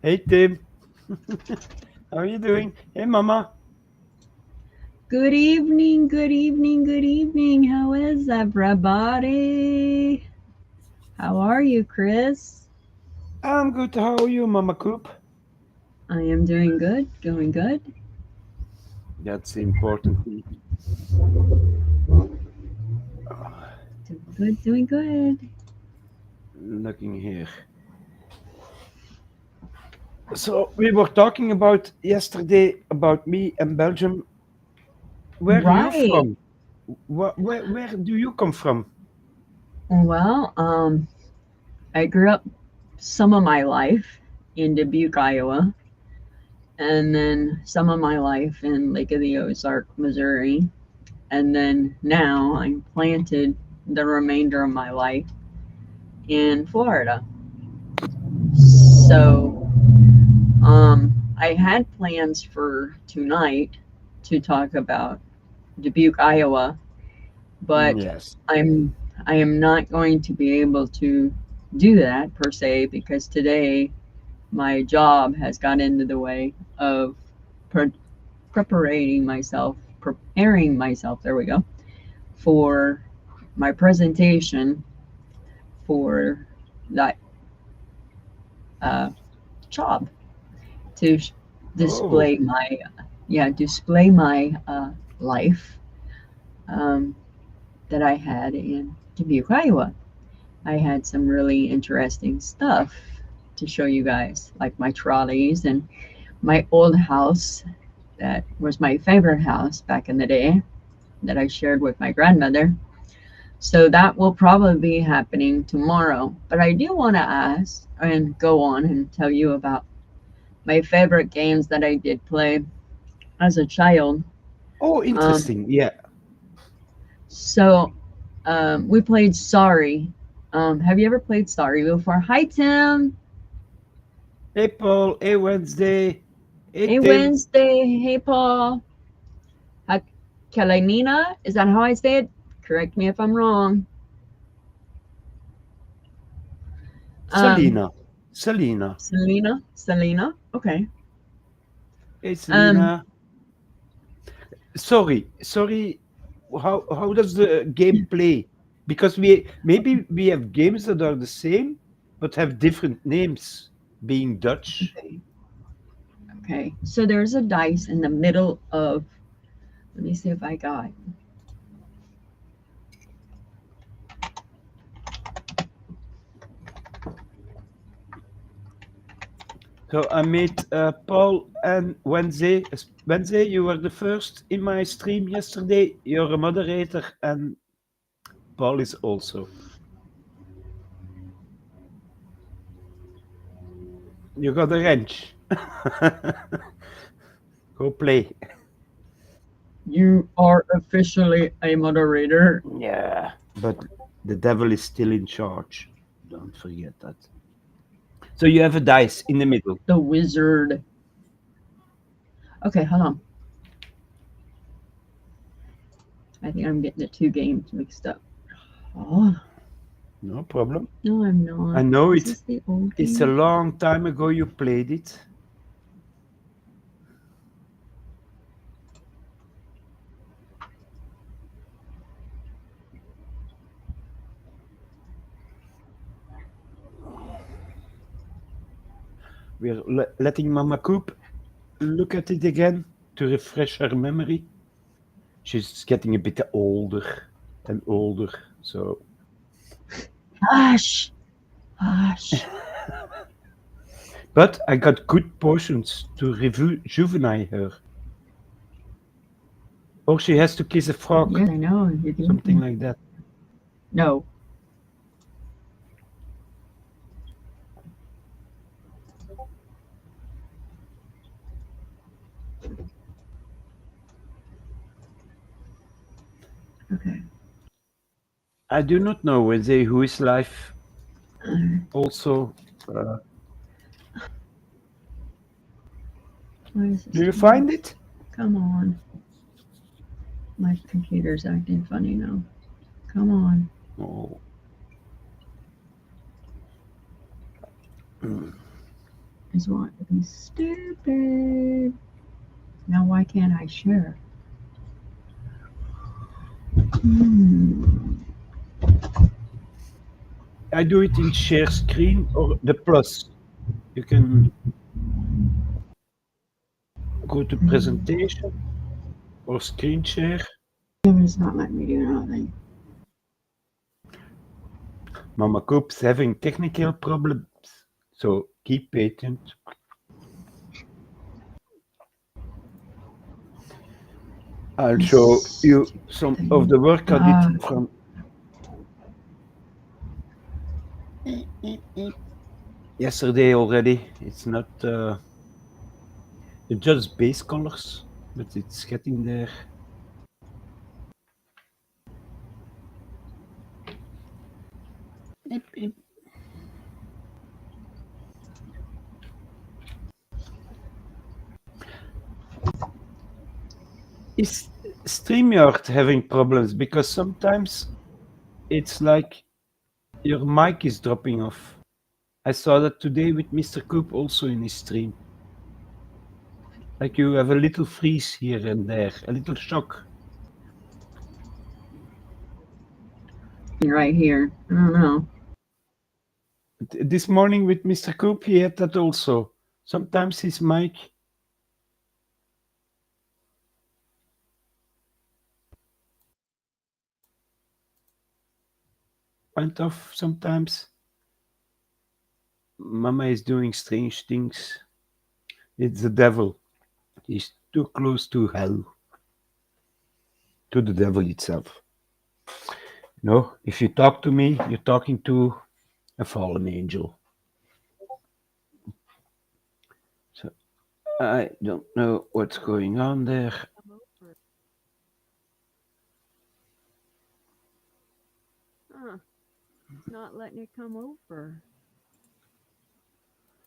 Hey Tim, how are you doing? Hey Mama. Good evening, good evening, good evening. How is everybody? How are you, Chris? I'm good. How are you, Momma Coop? I am doing good, doing good, That's the important thing. doing good, doing good. Looking here. So we were talking about yesterday about me and Belgium. Where are you Right. from? Where do you come from? Well, I grew up some of my life in Dubuque, Iowa, and then some of my life in Lake of the Ozark, Missouri, and then now I'm planted the remainder of my life in Florida. So I had plans for tonight to talk about Dubuque, Iowa, but Yes. I'm I am not going to be able to do that per se because today my job has got into the way of pre- preparing myself. There we go for my presentation for that uh, job to Oh, display my display my life um, that I had in Dubuque, Iowa. I had some really interesting stuff to show you guys, like my trolleys and my old house that was my favorite house back in the day that I shared with my grandmother. So that will probably be happening tomorrow. But I do want to ask and go on and tell you about my favorite games that I did play as a child. oh, Um, interesting. Yeah. so we played Sorry. Have you ever played Sorry before? Hi, Tim. Hey Paul. Hey Wednesday. Hey Hey, Tim. Wednesday. Hey, Paul. Ha- Kalenina. Is that how I say it? Correct me if I'm wrong. Um, Selena. Selena. Selena. Selena. Okay. Hey Um, Selena. Sorry. How does the game play? Because we have games that are the same but have different names, being Dutch. okay. Okay. So there's a dice in the middle of. Let me see if I got. So I made Paul and Wednesday. Wednesday, you were the first in my stream yesterday. You're a moderator, and Paul is also. You got a wrench. Go play. You are officially a moderator. Yeah, but the devil is still in charge. Don't forget that. So you have a dice in the middle. The wizard. Okay, hold on. I think I'm getting the two games mixed up. Oh, No problem. no, I'm I not. know Is this the old it's a game? long time ago you played it. We're letting Mama Coop look at it again to refresh her memory. She's getting a bit older and older, so. Hush, hush. But I got good potions to rejuvenate her. Or she has to kiss a frog, Yes, I know. You gave something me. like that. No. Okay. I do not know whether who is live Uh, also. Uh, why is do this you doing? find it? Come on. My computer's acting funny now. Come on. Oh. just want to be stupid. Now, why can't I share? Hmm. I do it in share screen or the plus. You can go to presentation or screen share. It's not letting me do nothing. Momma Coop's having technical problems, so keep patient. I'll show you Stupid some of thing. the work I did from yesterday already. It's not just base colors, but it's getting there. Yep, yep. Is StreamYard having problems? Because sometimes it's like your mic is dropping off. I saw that today with Mr. Coop also in his stream. Like you have a little freeze here and there, a little shock. Right here. I don't know. This morning with Mr. Coop, he had that also. Sometimes his mic went off sometimes. Mama is doing strange things. It's the devil. He's too close to hell, to the devil itself. No, if you talk to me, you're talking to a fallen angel. So I don't know what's going on there. Come over. Huh. It's not letting it come over.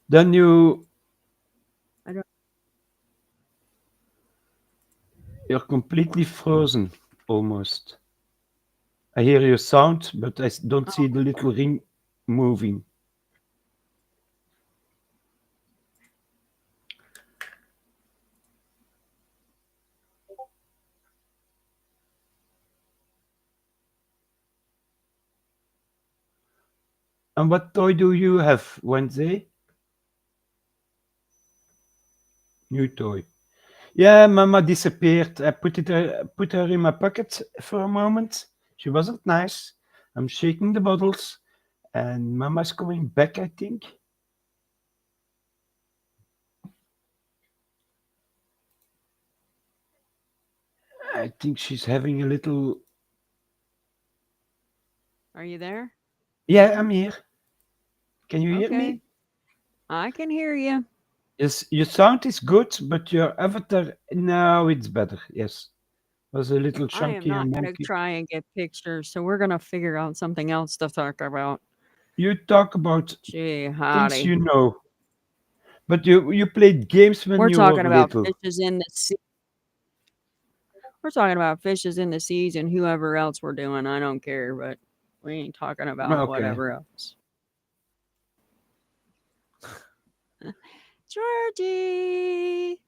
Then I don't. you're completely frozen almost. I hear your sound, but I don't see the little ring moving. And what toy do you have, Wednesday? New toy. Yeah, Mama disappeared. I put her in my pocket for a moment. She wasn't nice. I'm shaking the bottles, and Mama's coming back, I think. I think she's having a little. Are you there? Yeah, I'm here. Can you hear me? Okay. I can hear you. Yes, your sound is good, but your avatar now it's better. Yes, was a little I am chunky not and going to wonky. try and get pictures, so we're going to figure out something else to talk about. You talk about Gee, things howdy. you know, but you played games when We're you were talking about little. fishes in the sea. We're talking about fishes in the seas and whoever else we're doing. I don't care, but we ain't talking about Okay. whatever else. Georgie.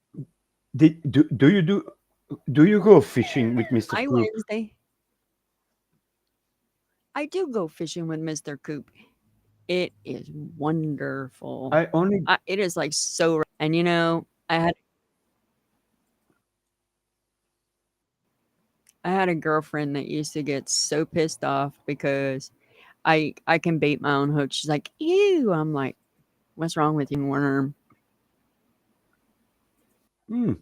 Do you go fishing with Mr. Hi, Coop? Wednesday. I do go fishing with Mr. Coop. It is wonderful. I only It is like so, and I had a girlfriend that used to get so pissed off because I can bait my own hook. She's like, "Ew." I'm like, "What's wrong with you, worm?" hmm,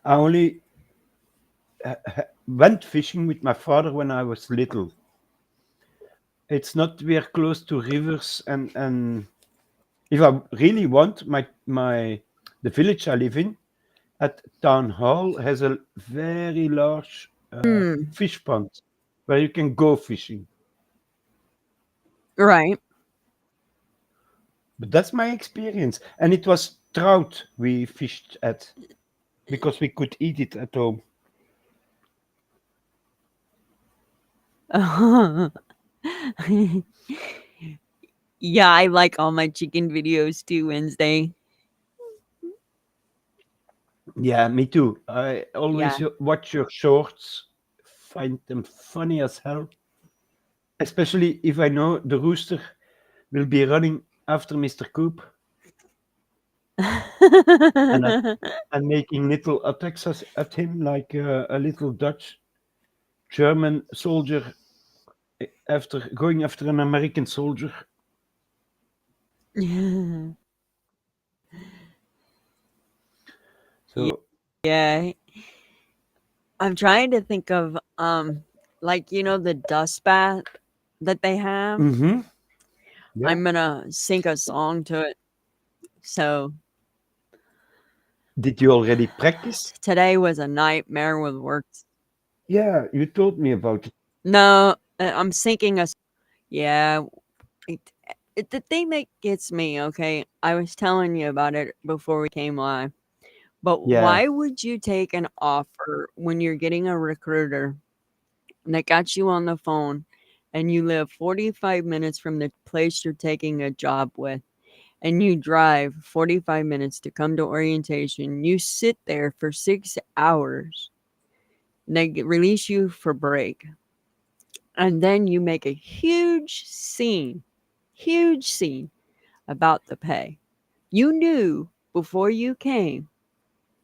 I only went fishing with my father when I was little. It's not we're close to rivers and if I really want my the village I live in at town hall has a very large Hmm. fish pond where you can go fishing. Right. But that's my experience, and it was trout we fished at because we could eat it at home. Yeah, I like all my chicken videos too, Wednesday. Yeah, me too. I always Yeah. watch your shorts, find them funny as hell. Especially if I know the rooster will be running after Mr. Coop and and making little attacks at him like a little Dutch German soldier after going after an American soldier. So, Yeah. I'm trying to think of like the dust bath that they have. mm-hmm, yeah. I'm gonna sing a song to it. So Did you already practice? today was a nightmare with work. Yeah, you told me about it. No, I'm sinking a. Yeah, it, the thing that gets me, okay, I was telling you about it before we came live. But Yeah, why would you take an offer when you're getting a recruiter that got you on the phone and you live 45 minutes from the place you're taking a job with? And you drive 45 minutes to come to orientation. You sit there for 6 hours. They release you for break. And then you make a huge scene about the pay. You knew before you came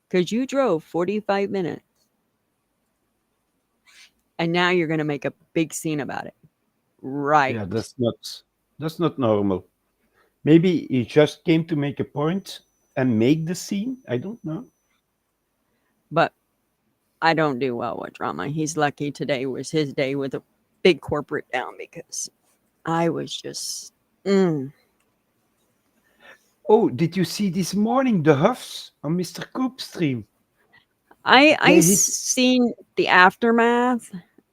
because you drove 45 minutes and now you're going to make a big scene about it. yeah, Right. that's not normal. Maybe he just came to make a point and make the scene. I don't know. But I don't do well with drama. He's lucky today was his day with a big corporate down because I was just, mm. Oh, did you see this morning the Huffs on Mr. Coop stream? I They hit seen the aftermath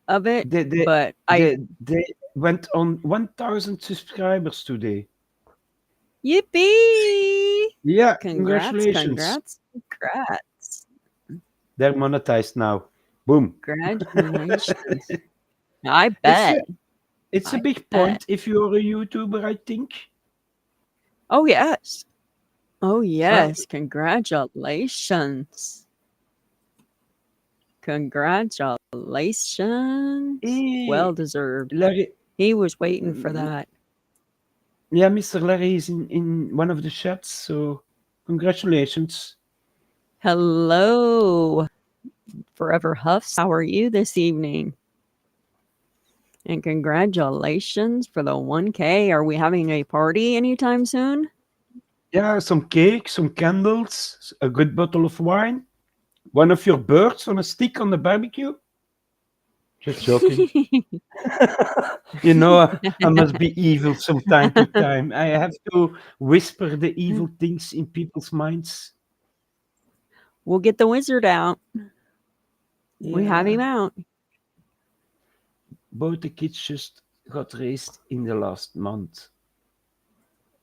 of it, they they but I they went on 1,000 subscribers today. yippee! Yeah, Congrats, congratulations. congrats, congrats. They're monetized now. Boom. Congratulations. I It's bet. a it's a I big bet. point if you're a YouTuber, I think. Oh yes. Oh Uh, yes. Congratulations. Congratulations. eh, Well deserved. Larry, He was waiting for that. yeah, Mr. Larry is in one of the chats, so congratulations. Hello, Forever Huffs. How are you this evening? And congratulations for the 1K. Are we having a party anytime soon? Yeah, some cake, some candles, a good bottle of wine, one of your birds on a stick on the barbecue. Just joking. You know, I must be evil from time to time. I have to whisper the evil things in people's minds. We'll get the wizard out. We have Yeah, him out. both the kids just got raised in the last month.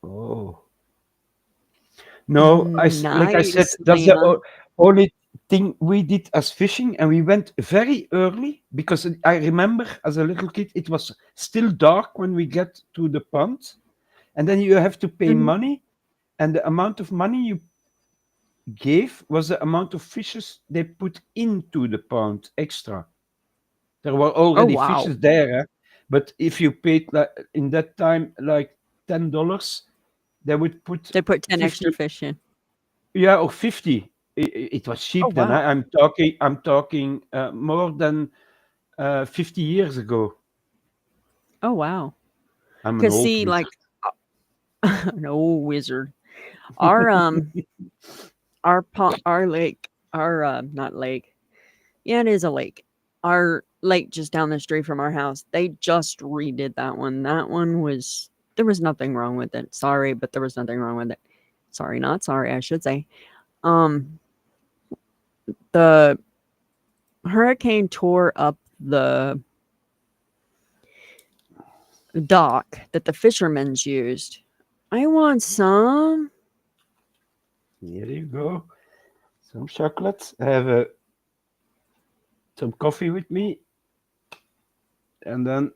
Oh. No, like I said, Nice, that's the Lena. only thing we did as fishing, and we went very early because I remember as a little kid it was still dark when we get to the pond, and then you have to pay Mhm. money, and the amount of money you gave was the amount of fishes they put into the pond extra. There were Oh, already wow. fishes there, but if you paid like, in that time like $10, they would put They put 10 extra 50. fish in. Yeah, or 50. It was Oh, cheap then. wow. I'm talking more than 50 years ago. Oh, wow. I'm an Because, old see, wizard. like, an old wizard. Our, um, our lake, not lake. Yeah, it is a lake. Our lake just down the street from our house, they just redid that one. That one was, there was nothing wrong with it. Sorry, but there was nothing wrong with it. Sorry, not sorry, I should say. Um, the hurricane tore up the dock that the fishermen's used. I want some. Here you go. Some chocolate. I have some coffee with me. And then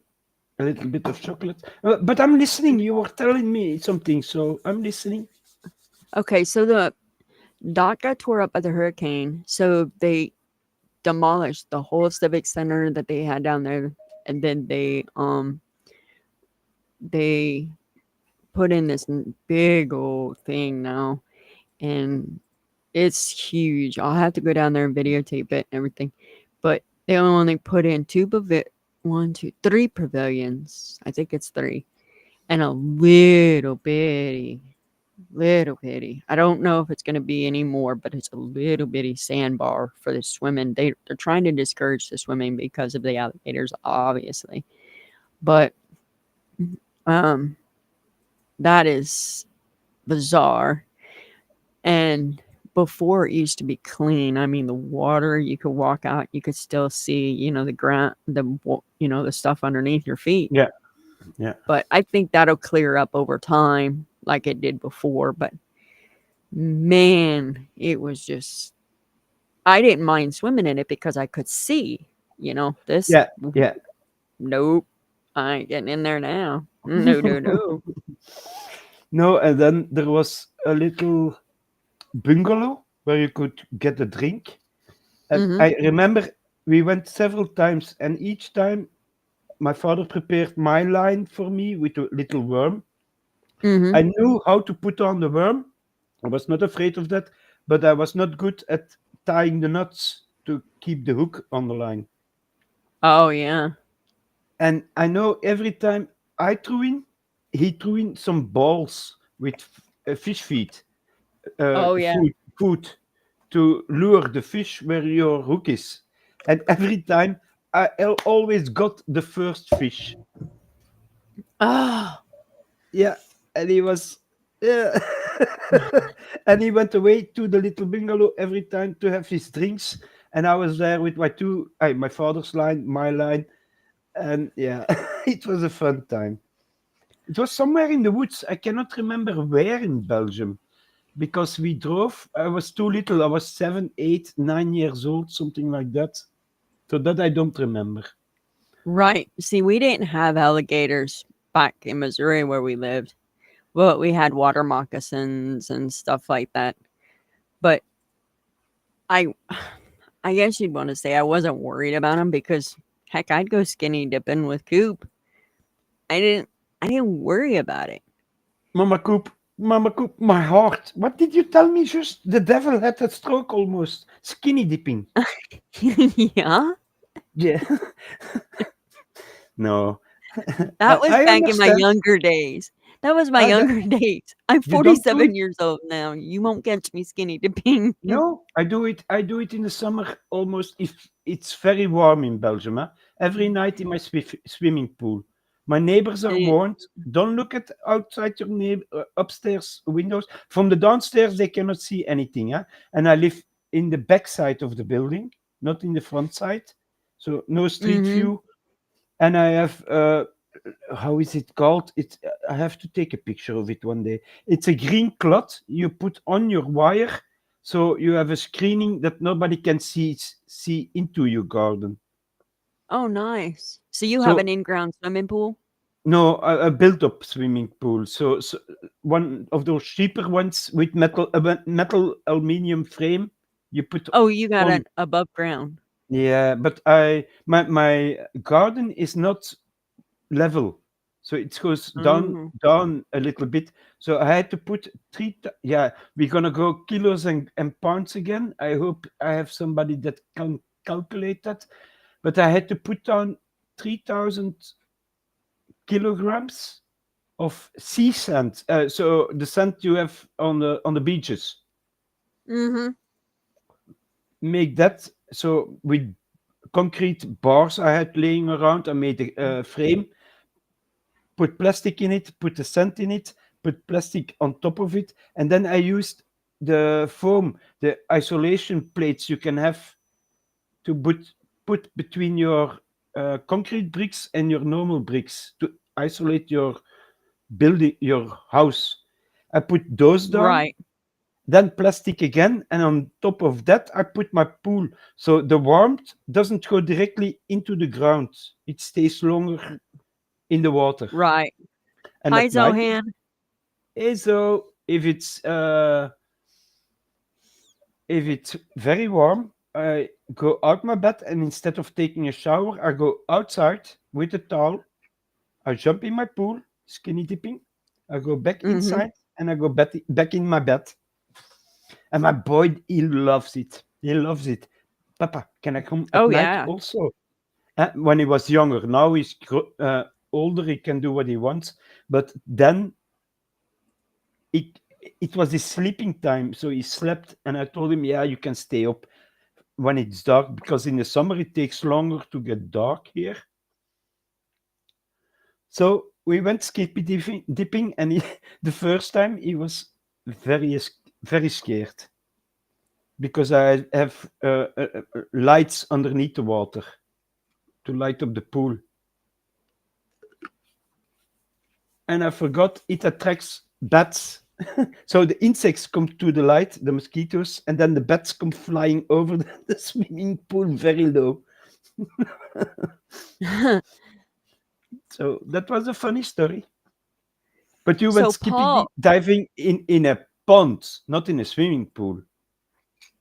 a little bit of chocolate. But I'm listening. You were telling me something, so I'm listening. Okay, so the dock got tore up by the hurricane, so they demolished the whole civic center that they had down there, and then they put in this big old thing now, and it's huge. I'll have to go down there and videotape it and everything. But they only put in one, two, three pavilions. I think it's three. And a little bitty. I don't know if it's going to be any more, but it's a little bitty sandbar for the swimming. They're trying to discourage the swimming because of the alligators, obviously. But um, that is bizarre. And before it used to be clean. I mean, the water, you could walk out, you could still see, the ground, the stuff underneath your feet. Yeah, yeah, But I think that'll clear up over time like it did before. But man, it was just, I didn't mind swimming in it because I could see, this. yeah, yeah. Nope. I ain't getting in there now. No, no, no. No, and then there was a little bungalow where you could get a drink. And Mm-hmm. I remember we went several times, and each time my father prepared my line for me with a little worm. Mm-hmm. I knew how to put on the worm. I was not afraid of that, but I was not good at tying the knots to keep the hook on the line. Oh, yeah. And I know every time I threw in, he threw in some balls with fish feet, Oh, yeah. food to lure the fish where your hook is. And every time always got the first fish. Oh, Yeah, and he was, yeah. And he went away to the little bungalow every time to have his drinks. And I was there with my father's line, my line, and yeah, it was a fun time. It was somewhere in the woods. I cannot remember where in Belgium because we drove. I was too little. I was 7, 8, 9 years old, something like that. So that I don't remember. right. See, we didn't have alligators back in Missouri where we lived. Well, we had water moccasins and stuff like that. But I I guess you'd want to say I wasn't worried about them because heck, I'd go skinny dipping with Coop. I didn't I didn't worry about it. Mama Coop, my heart. What did you tell me just? The devil had a stroke almost. Skinny dipping. Yeah. Yeah. No. That was I back in my understand. younger days. That was my Uh, that, younger days. I'm you don't do it. 47 years old now. You won't catch me skinny dipping. No, I do it. I do it in the summer almost if it's very warm in Belgium. Huh? Every night in my swimming pool. My neighbors are Eh, warned. Don't look at outside your upstairs windows. From the downstairs, they cannot see anything. Huh? And I live in the back side of the building, not in the front side, so no street mhm. view. And I have how is it called? It's I have to take a picture of it one day. It's a green cloth you put on your wire, so you have a screening that nobody can see into your garden. Oh, nice. So you have an So in-ground swimming pool? no, a built-up swimming pool. So one of those cheaper ones with metal aluminium frame you put Oh, you got on. an above ground. Yeah, but my garden is not level. So it goes Mhm. down a little bit. So I had to put yeah, we're gonna go kilos and pounds again. I hope I have somebody that can calculate that. But I had to put down 3,000 kilograms of sea sand. So the sand you have on the beaches. Mhm. Make that so with concrete bars I had laying around. I made a frame, put plastic in it, put the sand in it, put plastic on top of it, and then I used the foam, the isolation plates you can have to put between your concrete bricks and your normal bricks to isolate your building, your house. I put those down, Right. then plastic again, and on top of that, I put my pool. So the warmth doesn't go directly into the ground, it stays longer in the water. Right. And Hi, at night, Zohan. so if it's very warm, I go out my bed and instead of taking a shower, I go outside with a towel. I jump in my pool, skinny dipping. I go back Mm-hmm. inside and I go back in my bed. And my boy, he loves it. He loves it. Papa, can I come at Oh night yeah. also? When he was younger, now he's older, he can do what he wants. But then it it was his sleeping time, so he slept. And I told him, yeah, you can stay up when it's dark because in the summer it takes longer to get dark here. So we went skippy dipping, and the first time he was very scared because I have lights underneath the water to light up the pool, and I forgot it attracts bats. So the insects come to the light, the mosquitoes, and then the bats come flying over the swimming pool very low. So that was a funny story. But you went So skippy Paul. diving in a pond, not in a swimming pool.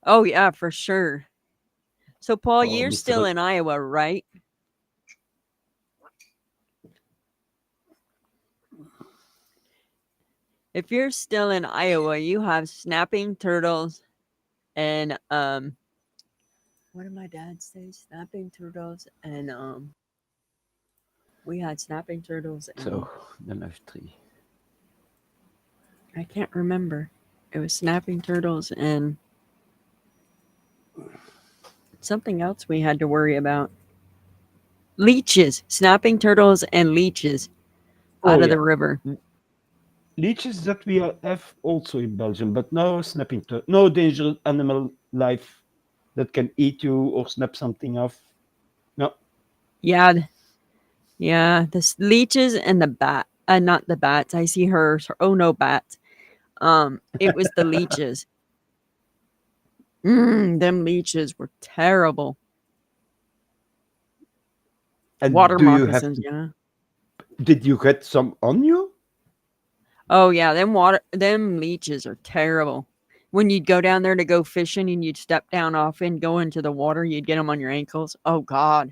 Oh yeah, for sure. So Paul, Oh, you're still Mr. in Iowa, right? If you're still in Iowa, you have snapping turtles and what did my dad say? Snapping turtles and we had snapping turtles and So, then I have three. I can't remember. It was snapping turtles and something else we had to worry about. Leeches, snapping turtles and leeches Oh, out of yeah. the river. Leeches that we have also in Belgium, but no snapping no dangerous animal life that can eat you or snap something off. No. Yeah, yeah, leeches and the bat. Not the bats. I see hers. Oh no, bats. It was the leeches. Them leeches were terrible. And Water do you have moccasins, to, yeah. did you get some on you? Oh yeah, them leeches are terrible. When you'd go down there to go fishing and you'd step down off and go into the water, you'd get them on your ankles. Oh God.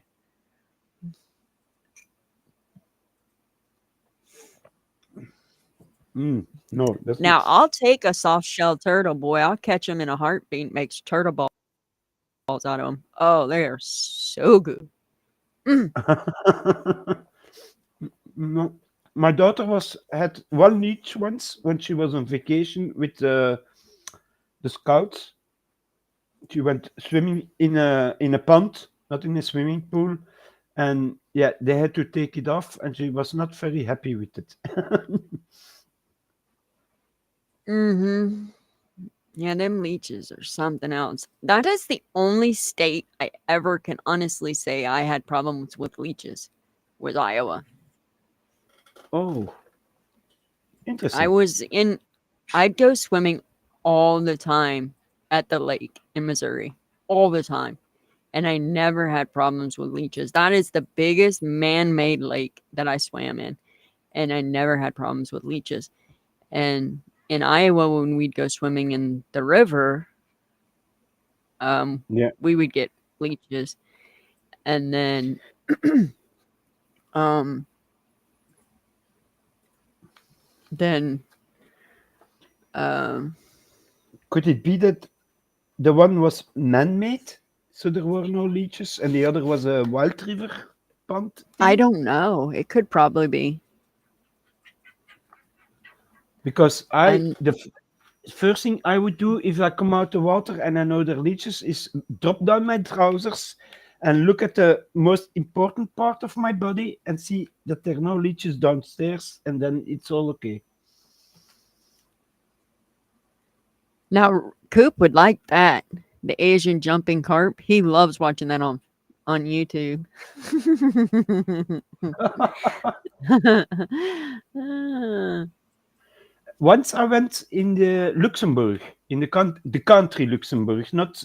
No, that's Now not. I'll take a soft shell turtle, boy. I'll catch them in a heartbeat. Makes turtle balls out of them. Oh, they are so good. Mm. No. My daughter had one leech once when she was on vacation with the scouts. She went swimming in a pond, not in a swimming pool, and yeah, they had to take it off, and she was not very happy with it. Mm-hmm. Yeah, them leeches are something else. That is the only state I ever can honestly say I had problems with leeches. Was Iowa. Oh, I interesting. was in. I'd go swimming all the time at the lake in Missouri, all the time, and I never had problems with leeches. That is the biggest man-made lake that I swam in, and I never had problems with leeches. And in Iowa, when we'd go swimming in the river, Yeah. we would get leeches, and then um, then um, Could it be that the one was man-made, so there were no leeches, and the other was a wild river pond I thing? don't know. It could probably be. Because And first thing I would do if I come out the water and I know there are leeches is drop down my trousers and look at the most important part of my body and see that there are no leeches downstairs, and then it's all okay. now Coop would like that. The Asian jumping carp. He loves watching that on YouTube. Once I went in the Luxembourg, in the country Luxembourg, not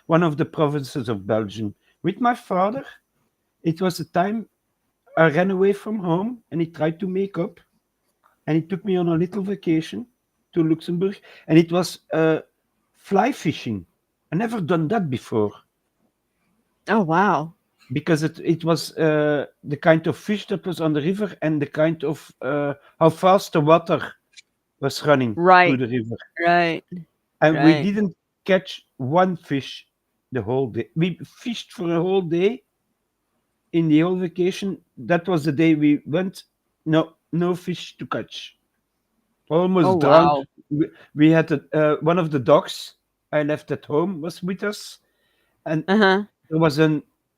one of the provinces of Belgium, with my father. It was a time I ran away from home and he tried to make up and he took me on a little vacation to Luxembourg and it was fly fishing. I never done that before Oh wow. because it was the kind of fish that was on the river and the kind of how fast the water was running through Right. the river. Right. And we Right. didn't catch one fish the whole day. We fished for a whole day in the whole vacation. That was the day we went. No fish to catch. Oh Almost drowned. wow. We had one of the dogs I left at home was with us, and Uh-huh. there was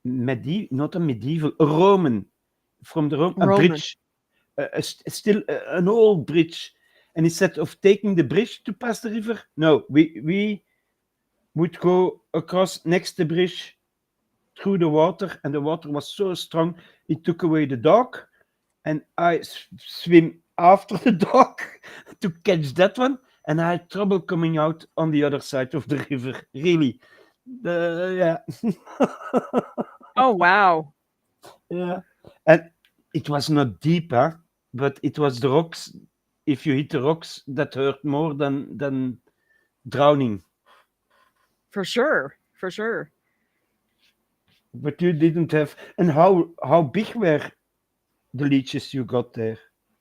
not a medieval, a Roman from the Rome, a Roman. bridge, still an old bridge. And instead of taking the bridge to pass the river, no, we would go across next the bridge through the water, and the water was so strong it took away the dog, and I swim after the dog to catch that one, and I had trouble coming out on the other side of the river. Really, yeah, Oh wow. yeah, and it was not deep, huh? But it was the rocks. If you hit the rocks, that hurt more than drowning. For sure. For sure. But you didn't have. And how big were the leeches you got there?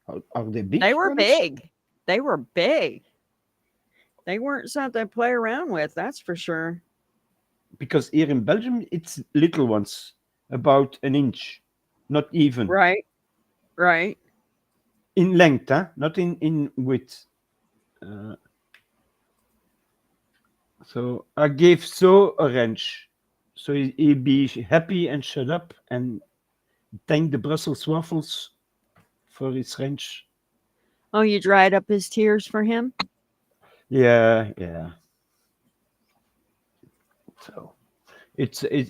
Are they big They were ones? big. They were big. They weren't something to play around with, that's for sure. Because here in Belgium, it's little ones, about an inch, not even Right. Right. in length, huh? Not in width. Uh, so I gave So a wrench, so he'd be happy and shut up and thank the Brussels waffles for his wrench. Oh, you dried up his tears for him? Yeah, yeah. So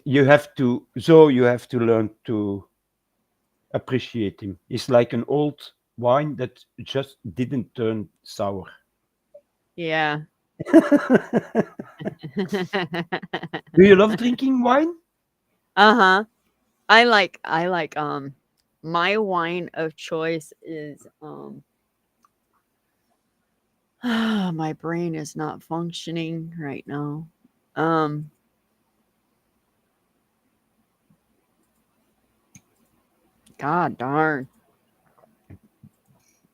you have to. So you have to learn to appreciate him. He's like an old wine that just didn't turn sour. Yeah. Do you love drinking wine? Uh-huh. I like my wine of choice is my brain is not functioning right now. Um God darn.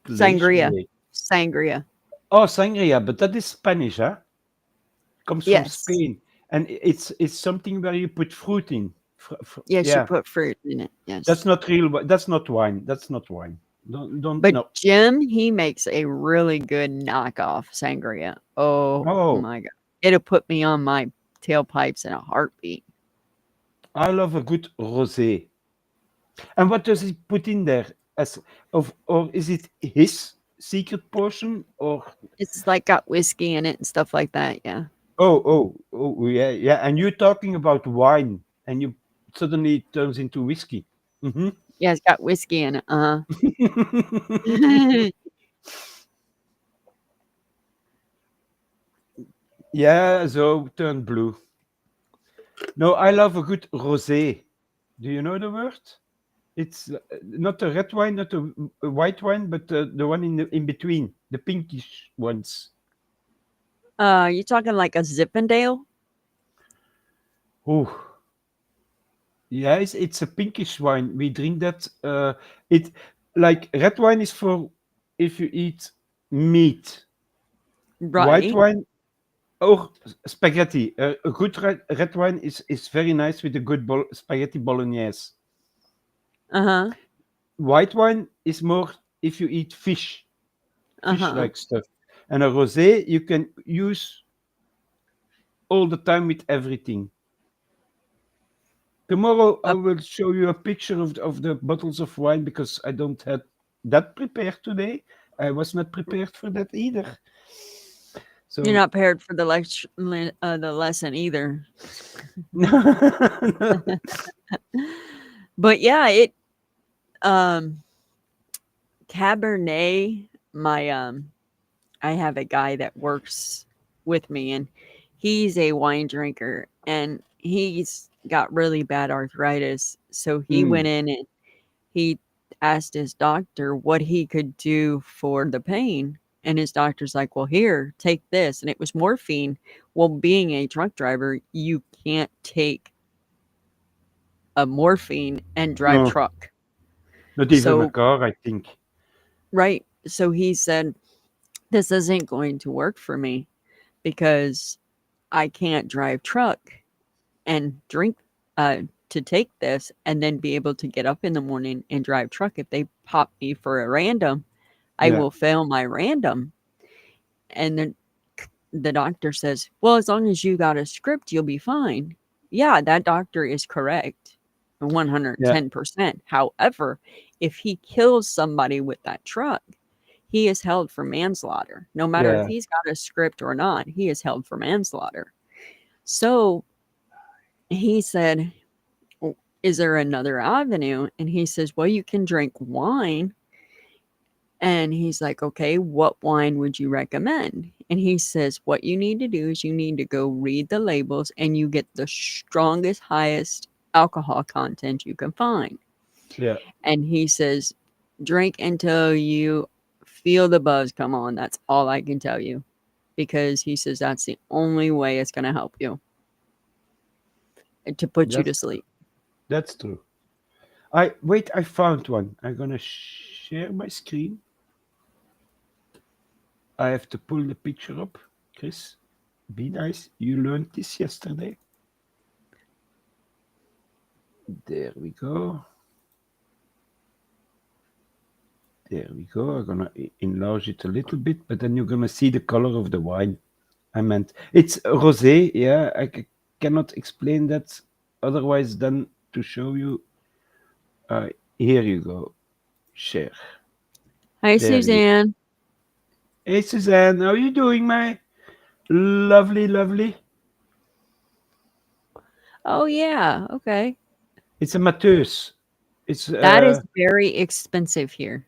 Sangria. Glacier. Sangria. Oh, sangria, but that is Spanish, huh? Comes from Yes. Spain, and it's something where you put fruit in. Yes, you Yeah, put fruit in it. that's Yes. not real. That's not wine. That's not wine. Don't But no. Jim, he makes a really good knockoff sangria. Oh Oh, my god. It'll put me on my tailpipes in a heartbeat. I love a good rosé. And what does he put in there? As of or is it his secret portion or It's like got whiskey in it and stuff like that. Yeah. yeah, yeah. And you're talking about wine, and you suddenly it turns into whiskey. Hmm. Yeah, it's got whiskey in it. Yeah, so turn blue. No, I love a good rosé. Do you know the word? It's not a red wine, not a white wine, but the one in between, the pinkish ones. You talking like a Zippendale? Oh, yeah, it's a pinkish wine. We drink that. It like red wine is for if you eat meat. White Right. wine or spaghetti. A good red wine is very nice with a good spaghetti bolognese. Uh-huh. White wine is more if you eat fish Uh-huh. like stuff. And a rosé you can use all the time with everything. Tomorrow I Uh, will show you a picture of the bottles of wine because I don't have that prepared today. I was not prepared for that either. you're So not paired for the lesson either. But yeah, it um Cabernet, my I have a guy that works with me and he's a wine drinker and he's got really bad arthritis. So he Mm, went in and he asked his doctor what he could do for the pain. And his doctor's like, well, here, take this. And it was morphine. Well, being a truck driver, you can't take a morphine and drive No, truck. not even a So, car, I think. right. So he said, this isn't going to work for me because I can't drive truck and drink to take this and then be able to get up in the morning and drive truck. If they pop me for a random, I Yeah, will fail my random. And then the doctor says, well, as long as you got a script, you'll be fine. Yeah, that doctor is correct. yeah, 110%. However, if he kills somebody with that truck, he is held for manslaughter. No matter if yeah, he's got a script or not, he is held for manslaughter. So he said, is there another avenue? And he says, well, you can drink wine. And he's like, okay, what wine would you recommend? And he says, what you need to do is you need to go read the labels and you get the strongest, highest alcohol content you can find. yeah. And he says, drink until you feel the buzz come on. That's all I can tell you. Because he says that's the only way it's going to help you to put you to That's sleep. that's true. I wait. I found one. I'm gonna share my screen. I have to pull the picture up. Chris, be nice. You learned this yesterday. There we go. There we go. I'm gonna enlarge it a little bit, but then you're gonna see the color of the wine. I meant it's rosé. Yeah, cannot explain that otherwise than to show you. Uh, Here you go. Share. Hi, There you. Suzanne. Hey Suzanne, how are you doing, my lovely, lovely? Oh, yeah. Okay. It's a Mateus. It's That is very expensive here.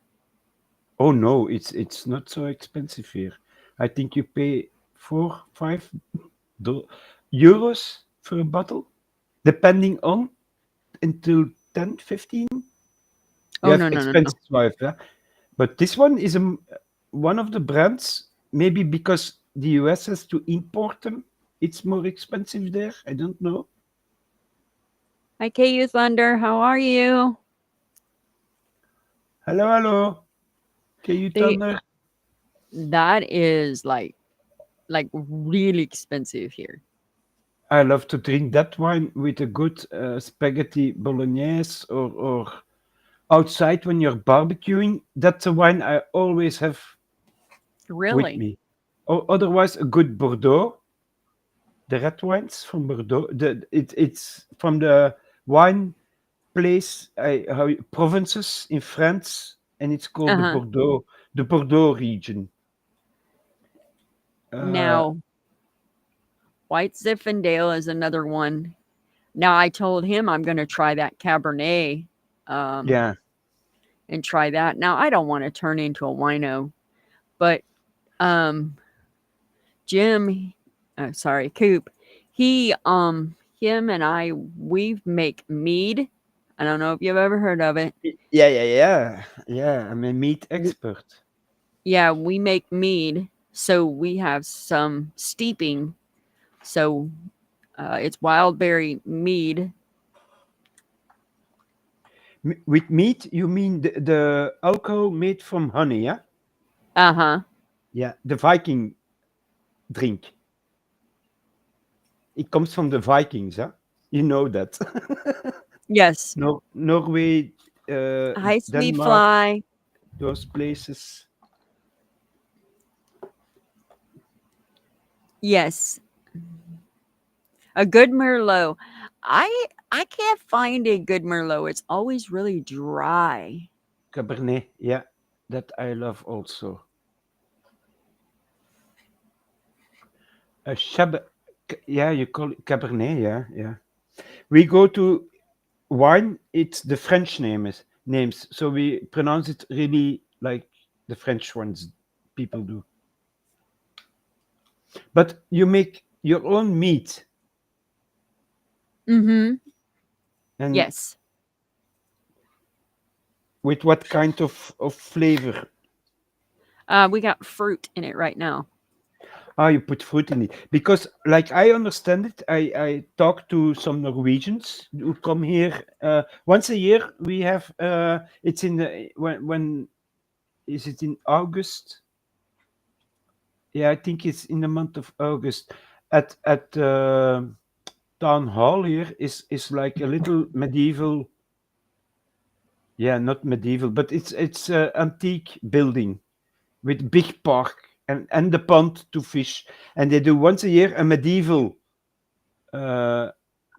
oh no, it's not so expensive here. I think you pay 4, 5 euros for a bottle, depending on until 10, 15. You Oh, have no, no, no, no. expensive wife, yeah? But this one is one of the brands. Maybe because the US has to import them, it's more expensive there. I don't know. Hi, KU Thunder. How are you? Hello, hello. Can you They thunder? that is like really expensive here. I love to drink that wine with a good spaghetti bolognese or outside when you're barbecuing. That's a wine I always have with Really? me. Or otherwise, a good Bordeaux, the red wines from Bordeaux. It's from the wine place, provinces in France, and it's called Uh-huh. The Bordeaux region. Uh, Now, White Zinfandel is another one. Now, I told him I'm going to try that Cabernet um, yeah, and try that. Now, I don't want to turn into a wino, but um, Jim, sorry, Coop, him and I, we make mead. I don't know if you've ever heard of it. yeah. I'm a meat expert. Yeah, we make mead. So we have some steeping. So it's wild berry mead. With meat, you mean the alcohol made from honey, yeah? Uh huh. Yeah, the Viking drink. It comes from the Vikings, huh? You know that. Yes. Norway, Hi, sweet Denmark, fly. those places. Yes, a good Merlot. I can't find a good Merlot. It's always really dry. Cabernet, yeah, that I love also. A yeah, you call it Cabernet, yeah, yeah. We go to wine, it's the French names, so we pronounce it really like the French ones people do. But you make your own meat, Mm-hmm. and Yes. With what kind of flavor? We got fruit in it right now. Ah, you put fruit in it. Because, like I understand it, I talk to some Norwegians who come here once a year. We have it's in the when is it in August? Yeah, I think it's in the month of August. At town hall here is like a little medieval. Yeah, not medieval, but it's a antique building with big park and the pond to fish. And they do once a year a medieval uh,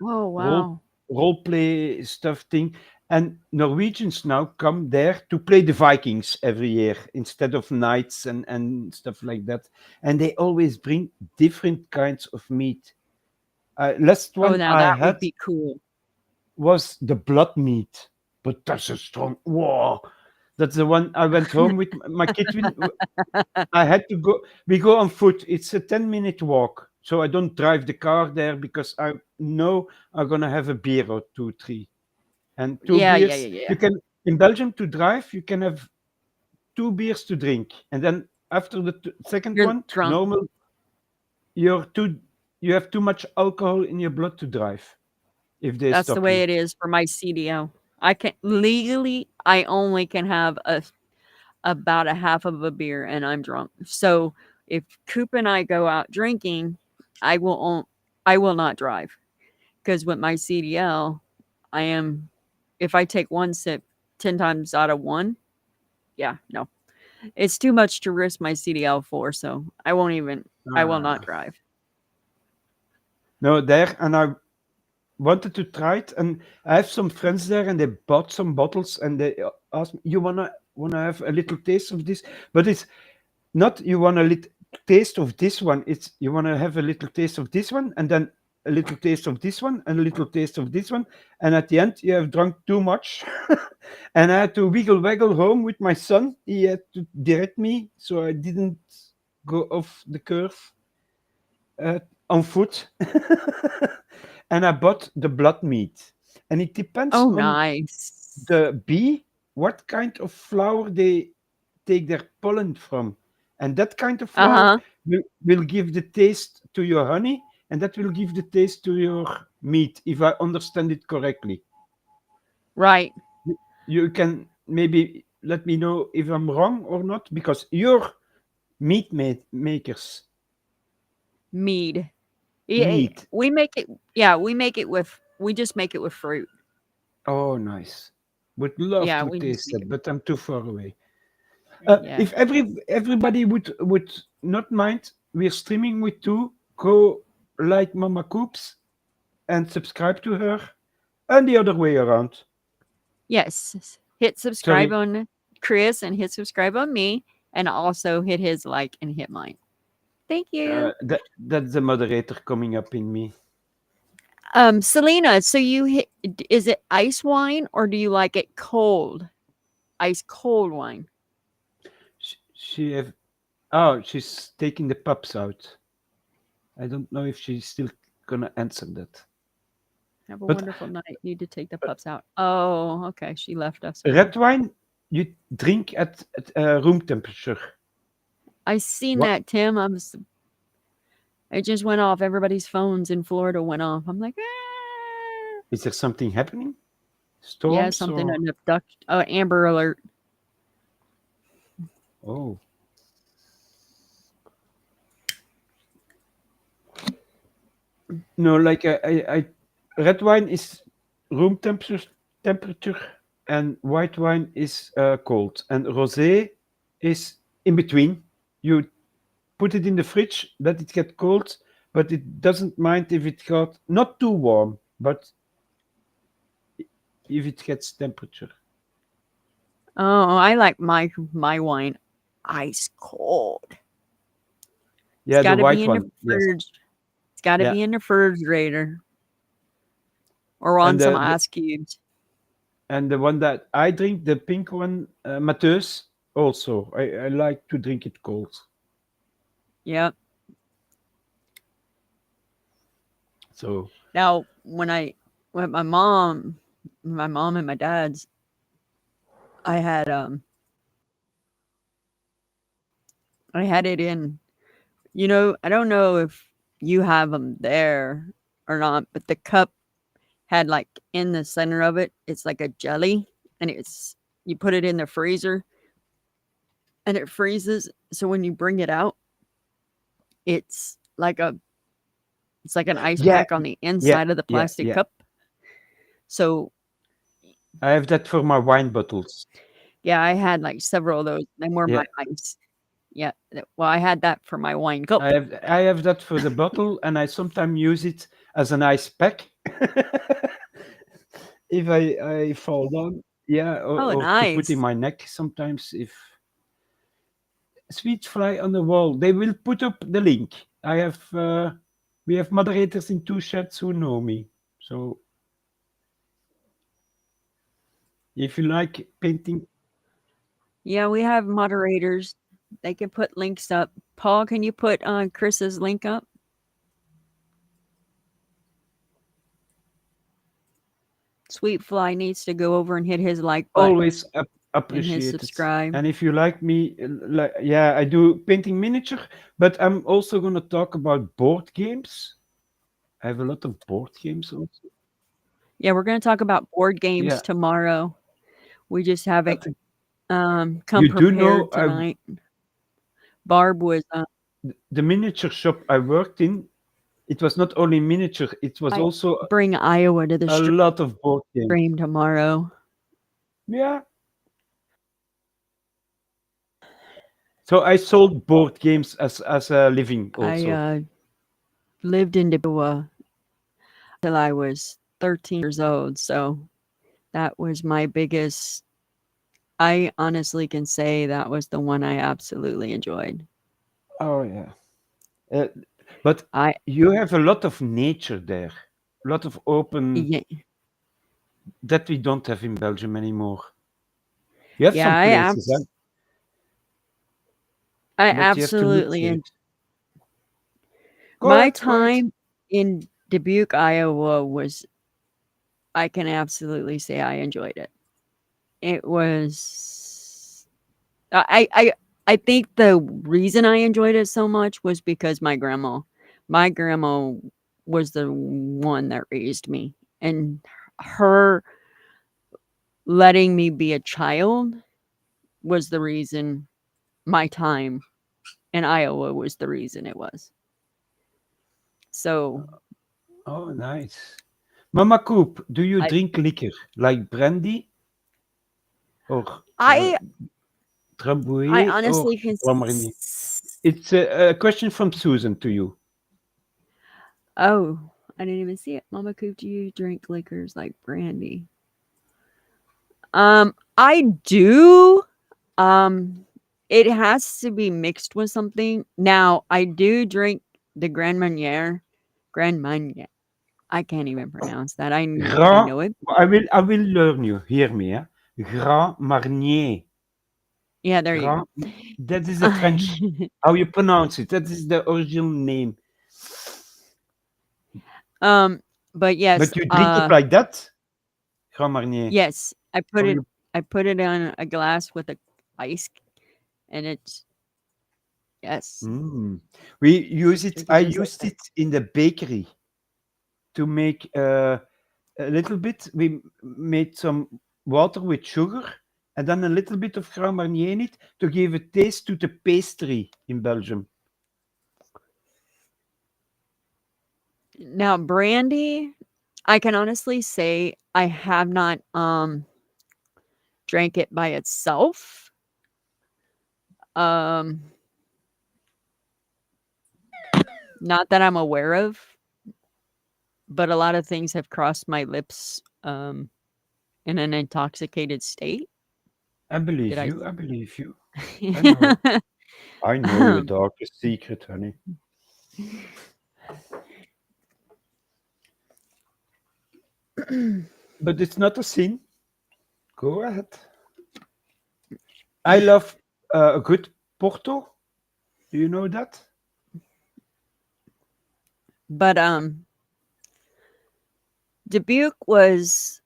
Oh role wow. role play stuff thing. And Norwegians now come there to play the Vikings every year instead of knights and stuff like that. And they always bring different kinds of meat. Last Oh, one now I that would had be cool. was the blood meat, but that's a strong. Whoa, that's the one I went home with my kid. I had to go. We go on foot. It's a 10-minute walk, so I don't drive the car there because I know I'm gonna have a beer or two, three, and two Yeah, yeah, beers. yeah, yeah. You can in Belgium to drive. You can have two beers to drink, and then after the second You're one, drunk. normal. You're too. You have too much alcohol in your blood to drive if they That's the stop way you. it is for my CDO. I can legally I only can have about a half of a beer and I'm drunk. So if Coop and I go out drinking, I will I will not drive because with my CDL, I am if I take one sip 10 times out of one, yeah, no. It's too much to risk my CDL for, so I will not Ah. drive. No, there, and I wanted to try it, and I have some friends there, and they bought some bottles, and they asked me, "You wanna have a little taste of this?" But it's not you want a little taste of this one. It's you want to have a little taste of this one, and then a little taste of this one, and a little taste of this one, and at the end you have drunk too much, and I had to wiggle waggle home with my son. He had to direct me, so I didn't go off the curve uh, on foot. And I bought the blood meat, and it depends Oh, on nice. the bee what kind of flower they take their pollen from, and that kind of flower Uh-huh. will give the taste to your honey, and that will give the taste to your meat, if I understand it correctly. Right. You can maybe let me know if I'm wrong or not, because you're makers. Mead. Yeah, Meat. we make it yeah, we just make it with fruit. Oh, nice. Would love Yeah, to we just taste make it that, but I'm too far away. yeah. If everybody would not mind, we're streaming with two. Go like Mama Coops and subscribe to her, and the other way around. Yes. Hit subscribe Sorry, on Chris and hit subscribe on me and also hit his like and hit mine. Thank you. that's the moderator coming up in me. Selena, so you hit is it ice wine or do you like it cold? Ice cold wine. She have oh, she's taking the pups out. I don't know if she's still gonna answer that. Have a But wonderful night. Need to take the pups out. Oh, okay. She left us already. red wine you drink at room temperature. I seen What that, Tim. It just went off. Everybody's phones in Florida went off. I'm like, ah. is there something happening? Yeah, Storms something or an abduct. Oh, Amber Alert. oh no, like red wine is room temperature, and white wine is cold, and rosé is in between. You put it in the fridge, let it get cold, but it doesn't mind if it got not too warm, but if it gets temperature. Oh, I like my wine ice cold. It's Yeah, got the to be white in the one. Yes. fridge. It's got to Yeah, be in the refrigerator or on and some ice cubes. the one that I drink, the pink one, Mateus. Also, I like to drink it cold. Yep. So Now, when my mom and my dad's, I had I had it in, I don't know if you have them there or not, but the cup had like in the center of it, it's like a jelly, and you put it in the freezer and it freezes. So when you bring it out, it's like a it's like an ice Yeah, pack on the yeah, inside of the yeah, plastic yeah. cup. So I have that for my wine bottles. yeah, I had like several of those. They were my Yeah, ice. Yeah. Well, I had that for my wine I cup. have that for the bottle, and I sometimes use it as an ice pack if I fall down. Yeah, Oh, or to put in nice. my neck sometimes if sweet fly on the wall. They will put up the link. I have we have moderators in two chats who know me. So if you like painting, Yeah, we have moderators. They can put links up. Paul, can you put Chris's link up? Sweet Fly needs to go over and hit his like button always and his appreciate it. subscribe. And if you like me, like, yeah, I do painting miniature, but I'm also gonna talk about board games. I have a lot of board games also. Yeah, we're going to talk about board games Yeah, tomorrow. We just haven't but come you do know prepared tonight. Barb was the miniature shop I worked in. It was not only miniature; it was I also bring Iowa to the a lot of board games. stream tomorrow. Yeah. So I sold board games as a living I also. lived in Iowa till I was 13 years old, so that was my biggest. I honestly can say that was the one I absolutely enjoyed. Oh yeah. Uh, but I you have a lot of nature there, a lot of open yeah, that we don't have in Belgium anymore. You have yeah, some places, huh? I But you have to look absolutely for it. Go my ahead, go ahead. time in Dubuque, Iowa was I can absolutely say I enjoyed it. It was I think the reason I enjoyed it so much was because my grandma was the one that raised me, and her letting me be a child was the reason my time in Iowa was the reason it was. So Oh, nice. Mama Coop, do you I drink liquor like brandy or uh, I I Drambuie or honestly can Grand Marnier? It's a question from Susan to you. oh, I didn't even see it. Mama Coop, do you drink liquors like brandy? I do. Um, it has to be mixed with something. Now, I do drink the Grand Marnier. Grand Marnier. I can't even pronounce that. I Grand, know it. I will learn you. Hear me, yeah. Grand Marnier. Yeah, there you Grand, go. that is the French. How you pronounce it? That is the original name. um, but yes, But you drink it like that, Grand Marnier. yes, Or you, I put it on a glass with a ice, and it's yes, mm. We use it. drink it I just like used that. it in the bakery to make a little bit. We made some water with sugar and then a little bit of Grand Marnier in it to give a taste to the pastry in Belgium. Now, brandy, I can honestly say I have not drank it by itself. Um, not that I'm aware of, but a lot of things have crossed my lips in an intoxicated state. I Did believe I? you. I believe you. I know. I know your Um, darkest secret, honey. But it's not a sin. Go ahead. I love a good Porto. Do you know that? but Dubuque was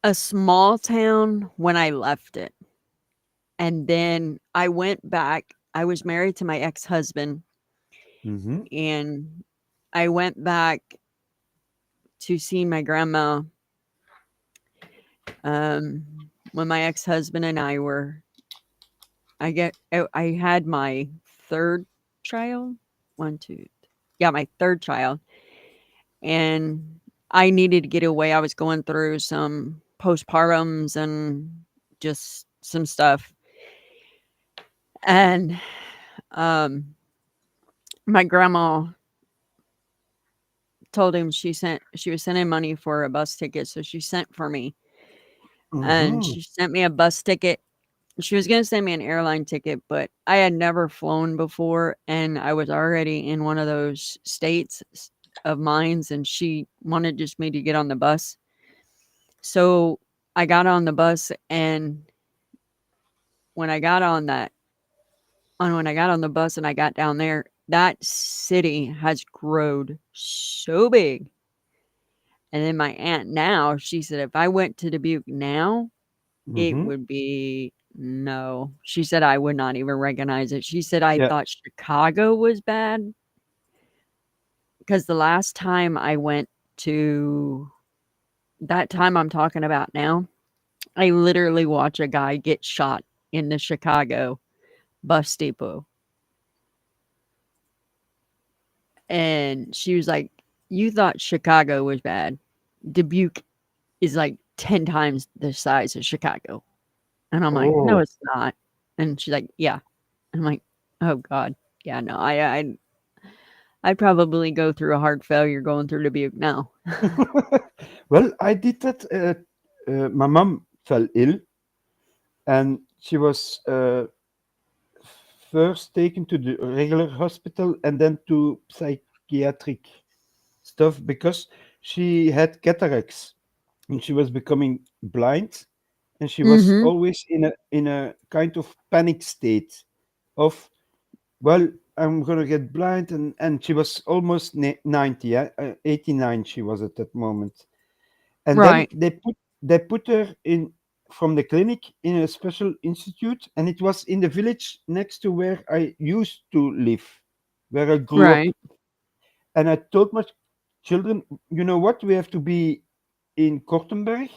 a small town when I left it. And then I went back. I was married to my ex-husband, Mm-hmm. and I went back to see my grandma when my ex-husband and I were I had my third child. One, two, yeah, my third child. And I needed to get away. I was going through some postpartums and just some stuff. And um my grandma told him she was sending money for a bus ticket, so she sent for me. And Mm-hmm. she sent me a bus ticket. She was gonna send me an airline ticket, but I had never flown before, and I was already in one of those states of minds, and she wanted just me to get on the bus. So I got on the bus, and when I got on that when I got on the bus and I got down there, that city has growed so big. And then my aunt now, she said if I went to Dubuque now, it Mm-hmm. would be no. She said I would not even recognize it. She said I Yeah. thought Chicago was bad because the last time I went to that time I'm talking about now, I literally watched a guy get shot in the Chicago bus depot. And she was like, "You thought Chicago was bad. Dubuque is like 10 times the size of Chicago." And I'm like, "No, Oh. it's not." And she's like, "Yeah." I'm like, "Oh god. Yeah, no. I'd probably go through a heart failure going through Dubuque now." Well, I did that. My mom fell ill, and she was first taken to the regular hospital and then to psychiatric stuff because she had cataracts and she was becoming blind, and she was Mhm. always in a kind of panic state of, well, I'm gonna get blind, and she was almost 90, yeah? 89 she was at that moment. And then Right. they put her in from the clinic in a special institute, and it was in the village next to where I used to live, where I grew up. Right. And I told my children, you know what, we have to be in Kortenberg.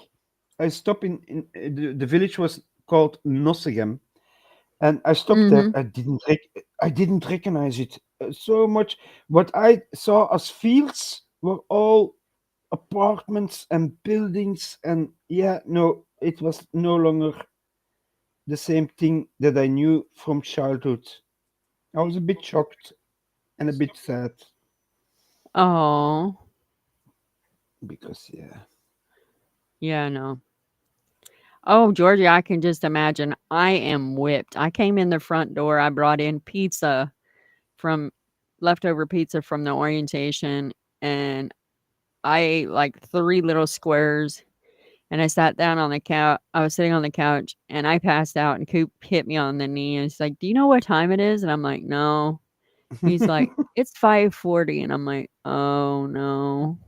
I stopped the village was called Nossegem, and I stopped there. Mhm. I didn't recognize it so much. What I saw as fields were all apartments and buildings, and yeah, no, it was no longer the same thing that I knew from childhood. I was a bit shocked and a bit sad Oh. because yeah. Yeah, no. Oh, Georgia, I can just imagine. I am whipped. I came in the front door. I brought in pizza from leftover pizza from the orientation, and I ate like 3 little squares, and I sat down on the couch. I was sitting on the couch, and I passed out, and Coop hit me on the knee, and he's like, "Do you know what time it is?" And I'm like, "No." He's like, "It's 5:40," and I'm like, "Oh, no."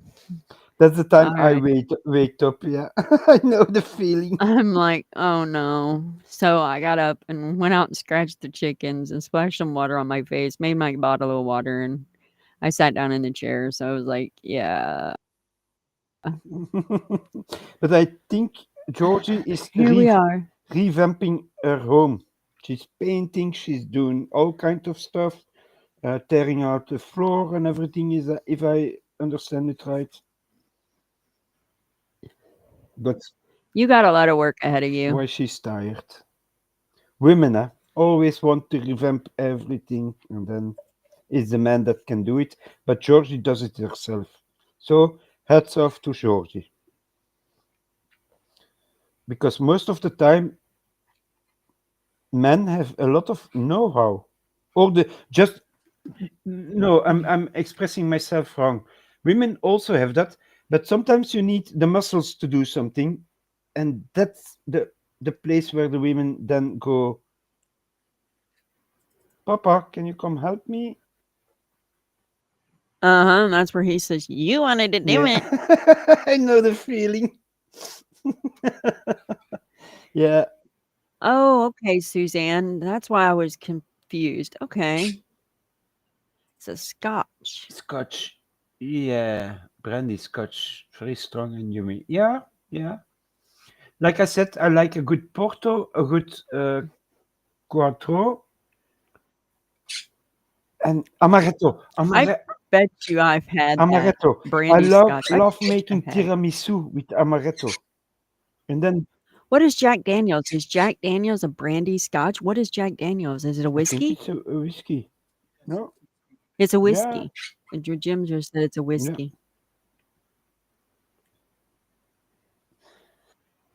That's the time I Alright. wake up. Yeah, I know the feeling. I'm like, "Oh, no." So I got up and went out and scratched the chickens and splashed some water on my face, made my bottle of water, and I sat down in the chair. So I was like, "Yeah, But I think Georgie is here we are." revamping her home. She's painting. She's doing all kind of stuff, tearing out the floor and everything. Is if I understand it right? But You got a lot of work ahead of you. why she's tired? Women, always want to revamp everything, and then it's the man that can do it. But Georgie does it herself. So hats off to Georgie, because most of the time men have a lot of know-how, or the just no. I'm expressing myself wrong. Women also have that, but sometimes you need the muscles to do something, and that's the place where the women then go. Papa, can you come help me? Uh-huh, and that's where he says, "You wanted to do Yeah, it." I know the feeling. Yeah, Oh, okay, Suzanne. That's why I was confused. Okay. It's a scotch. Scotch. Yeah, brandy Scotch, very strong and yummy. Yeah, yeah. Like I said, I like a good Porto, a good Cointreau, and Amaretto. I bet you I've had that Amaretto. I brandy love scotch. I love bet you making I've had it. tiramisu with amaretto, and then What is Jack Daniels? Is Jack Daniels a brandy scotch? What is Jack Daniels? Is it a I think whiskey? it's a whiskey. No, It's a yeah, whiskey. And Jim just said it's a yeah. whiskey.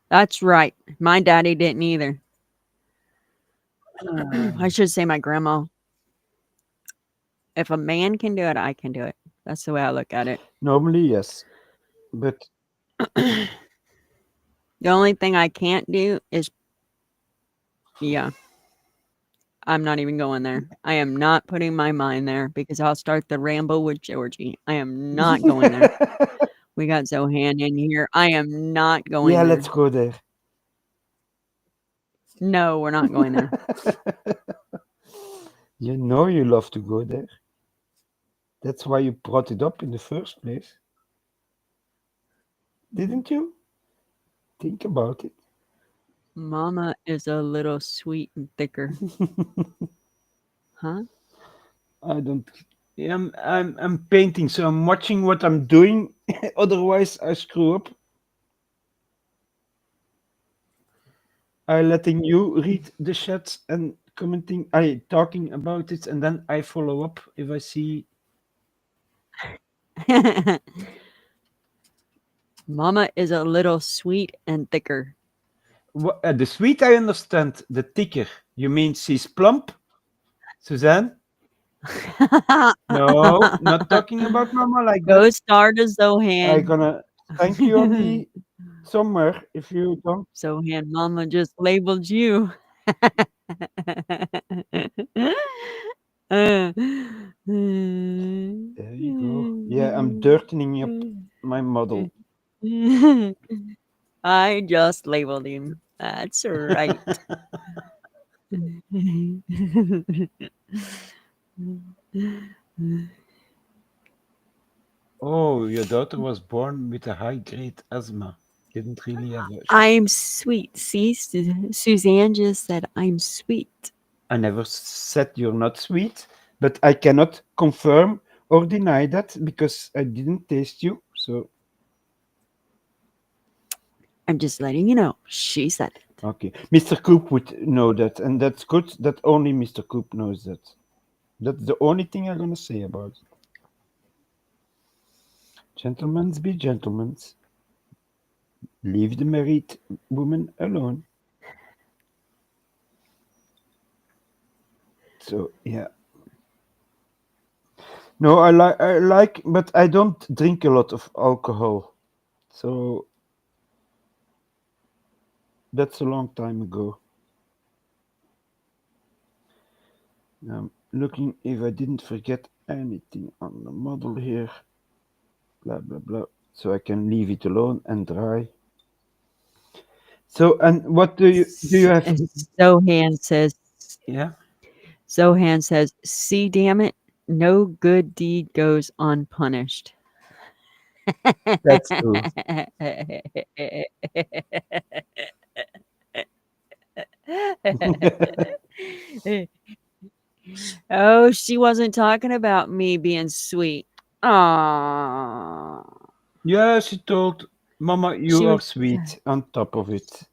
That's right. My daddy didn't either. I should say my grandma. If a man can do it, I can do it. That's the way I look at it. Normally, yes, but The only thing I can't do is, yeah, I'm not even going there. I am not putting my mind there because I'll start the ramble with Georgie. I am not going there. We got Zohan in here. I am not going yeah, there. let's go there. No, we're not going there. You know you love to go there. That's why you brought it up in the first place, didn't you? Think about it. Mama is a little sweet and thicker. Huh? I don't. Yeah, I'm painting, so I'm watching what I'm doing. Otherwise, I screw up. I letting you read the chat and commenting. I talking about it, and then I follow up if I see. Mama is a little sweet and thicker. What, the sweet I understand. The thicker. You mean she's plump, Suzanne? No, not talking about mama like that. Go star to I Zohan. gonna thank you on the somewhere if you don't. Zohan, Mama just labeled you. There you go. Yeah, I'm dirtening up my model. I just labeled him. That's right. Oh, your daughter was born with a high grade asthma. Didn't really have a. I'm sweet. See, Suzanne just said I'm sweet. I never said you're not sweet, but I cannot confirm or deny that because I didn't taste you. So, I'm just letting you know. She said it. okay. Mr. Coop would know that, and that's good that only Mr. Coop knows that. That's the only thing I'm gonna say about it. Gentlemen's be gentlemen's. Leave the married woman alone. So, yeah. No, I like, but I don't drink a lot of alcohol. So that's a long time ago. Looking if I didn't forget anything on the model here. Blah blah blah. So I can leave it alone and dry. So and what do you have? And Zohan says, Yeah, see, damn it, no good deed goes unpunished. that's true. Oh, she wasn't talking about me being sweet. Aww. Yeah, she told Mama you She are was sweet on top of it.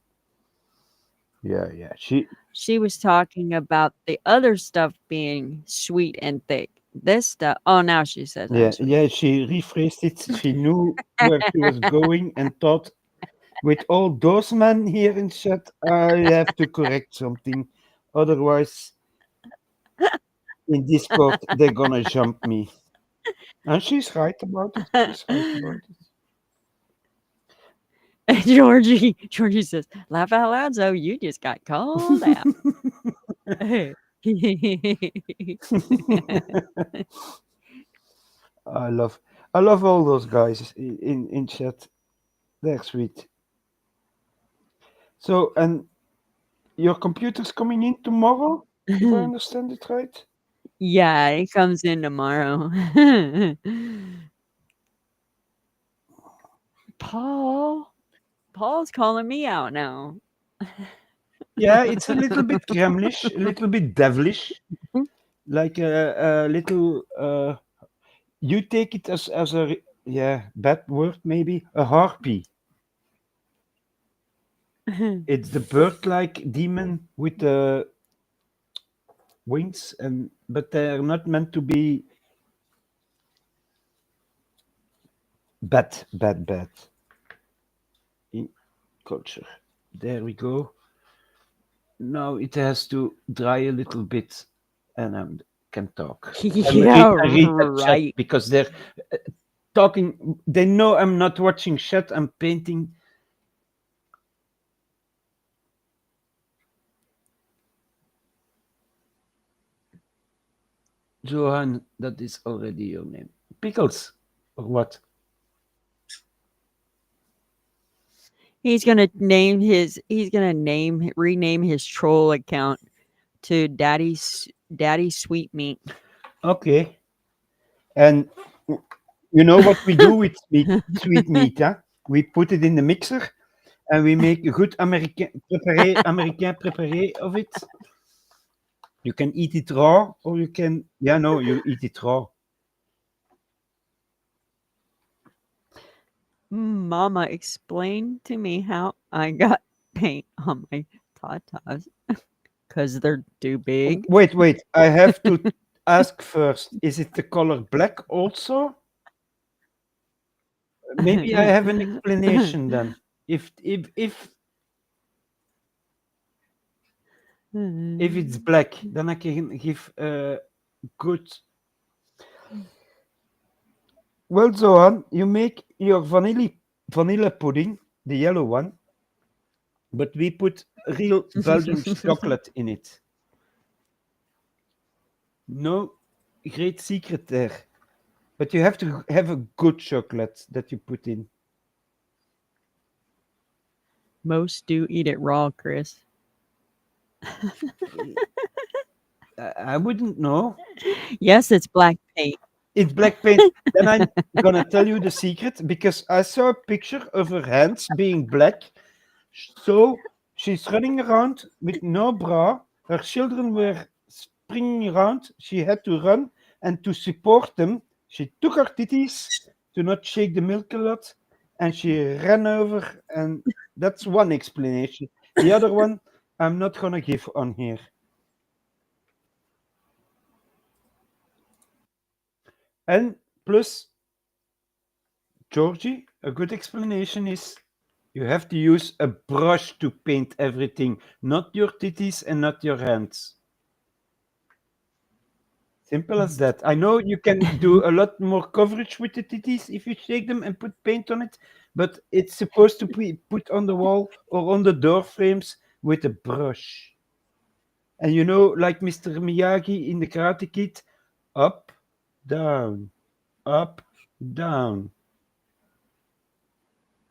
Yeah, yeah. she was talking about the other stuff being sweet and thick. This stuff. Oh, now she says I'm Yeah, sweet. yeah, she rephrased it. She knew where she was going and thought, with all those men here in chat, I have to correct something. Otherwise, in Discord, they're gonna jump me. And she's right about it. She's right about it. Georgie says, laugh out loud, Zoe. You just got called out. I love, I love all those guys in chat. They're sweet. So, and your computer's coming in tomorrow, if I understand it right? Yeah, it comes in tomorrow. Paul. Paul's calling me out now. Yeah, it's a little bit gremlish, a little bit devilish, like a little. You take it as a yeah bad word maybe a harpy. It's the bird-like demon with the wings, and but they're not meant to be bad in culture. There we go. Now it has to dry a little bit, and I can talk. Yeah, I read that chat right. because they're talking. They know I'm not watching chat. I'm painting. Johan, that is already your name. Pickles, or what? Rename his troll account to Daddy Sweet Meat. Okay. And you know what we do with sweet meat, huh? We put it in the mixer and we make a good American préparé of it. You can eat it raw or you can, yeah, no, you eat it raw. Mama, explain to me how I got paint on my tatas because they're too big. Wait, I have to ask first, is it the color black also? Maybe I have an explanation then. If it's black, then I can give a good. Well, Zohan, you make your vanilla pudding, the yellow one, but we put real Belgian chocolate in it. No great secret there, but you have to have a good chocolate that you put in. Most do eat it raw, Chris. I wouldn't know. Yes, it's black paint. It's black paint. Then I'm gonna tell you the secret because I saw a picture of her hands being black. So she's running around with no bra. Her children were springing around. She had to run, and to support them, she took her titties to not shake the milk a lot, and she ran over. And that's one explanation. The other one, I'm not gonna give on here. And plus, Georgie, a good explanation is you have to use a brush to paint everything, not your titties and not your hands. Simple as that. I know you can do a lot more coverage with the titties if you shake them and put paint on it, but it's supposed to be put on the wall or on the door frames with a brush. And you know, like Mr. Miyagi in the Karate Kid, up, down, up, down.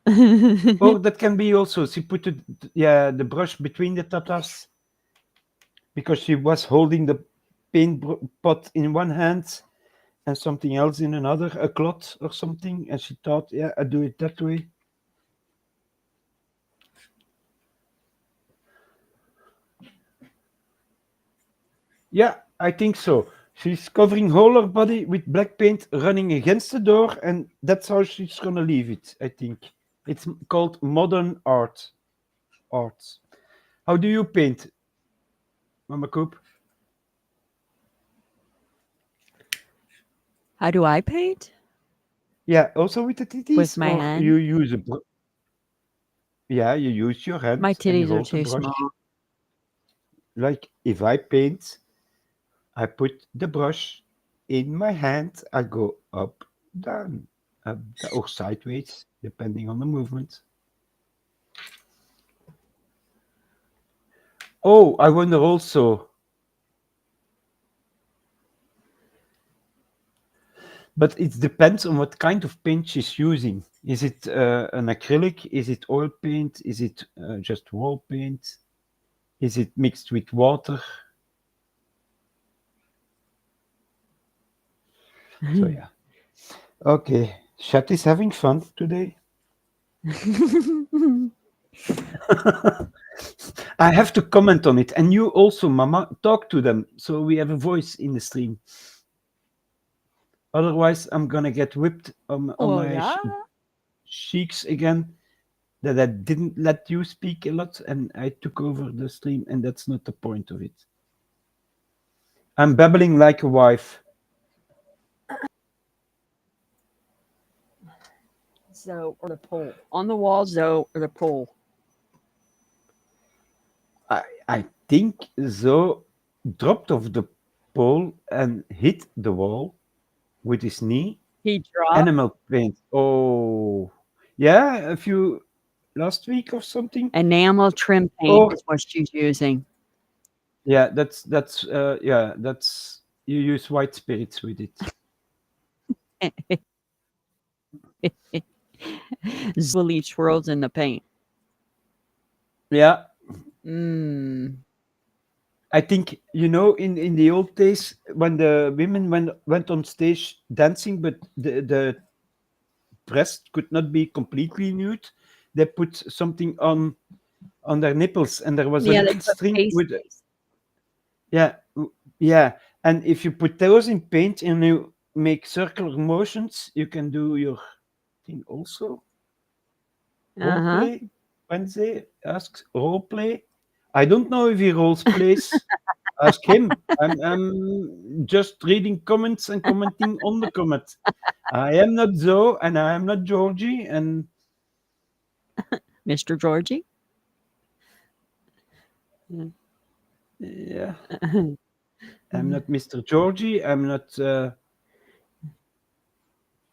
Or that can be also she put the brush between the tatas because she was holding the paint pot in one hand and something else in another, a cloth or something, and she thought, yeah, I do it that way. Yeah, I think so. She's covering whole her body with black paint, running against the door, and that's how she's gonna leave it. I think it's called modern art. Arts. How do you paint, Mama Coop? How do I paint? Yeah, also with the With titties, my or you hand? use yeah, you use your My hand and you titties are hold the too brush. small. Like if I paint, I put the brush in my hand. I go up, down, up, or sideways, depending on the movement. Oh, I wonder also, but it depends on what kind of paint she's using. Is it an acrylic? Is it oil paint? Is it just wall paint? Is it mixed with water? So yeah. Okay. Chat is having fun today. I have to comment on it, and you also, Mama, talk to them so we have a voice in the stream. Otherwise, I'm gonna get whipped on my Hola. cheeks again that I didn't let you speak a lot and I took over the stream, and that's not the point of it. I'm babbling like a wife. Zoe or the pole. On the wall, Zoe or the pole. I think Zo dropped off the pole and hit the wall with his knee. He dropped. Animal paint. Oh, yeah, a few last week or something. Enamel trim paint Oh, is what she's using. yeah, that's you use white spirits with it. Zoe will leave swirls in the paint. Yeah, Mmm. I think in the old days when the women went on stage dancing, but the breast could not be completely nude. They put something on their nipples, and there was a Yeah, they little put string with pasties. yeah, yeah. And if you put those in paint and you make circular motions, you can do your thing also. Role Uh-huh. play. Wednesday asks role play. I don't know if he roles plays. Ask him. I'm just reading comments and commenting on the comment. I am not Zoe, and I am not Georgie, and Mr. Georgie. yeah, I'm not Mr. Georgie. I'm not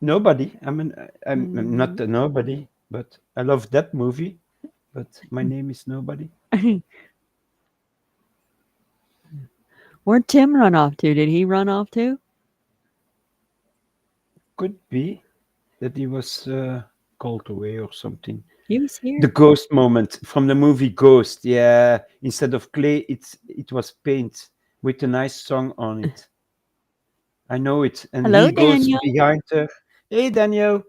nobody. I'm not a nobody, but I love that movie. But my name is nobody. Where'd Tim run off to? Did he run off too? Could be that he was called away or something. He was The here. ghost moment from the movie Ghost. Yeah, instead of clay, it was paint with a nice song on it. I know it, and Hello, he goes Daniel. behind her. Hey, Daniel.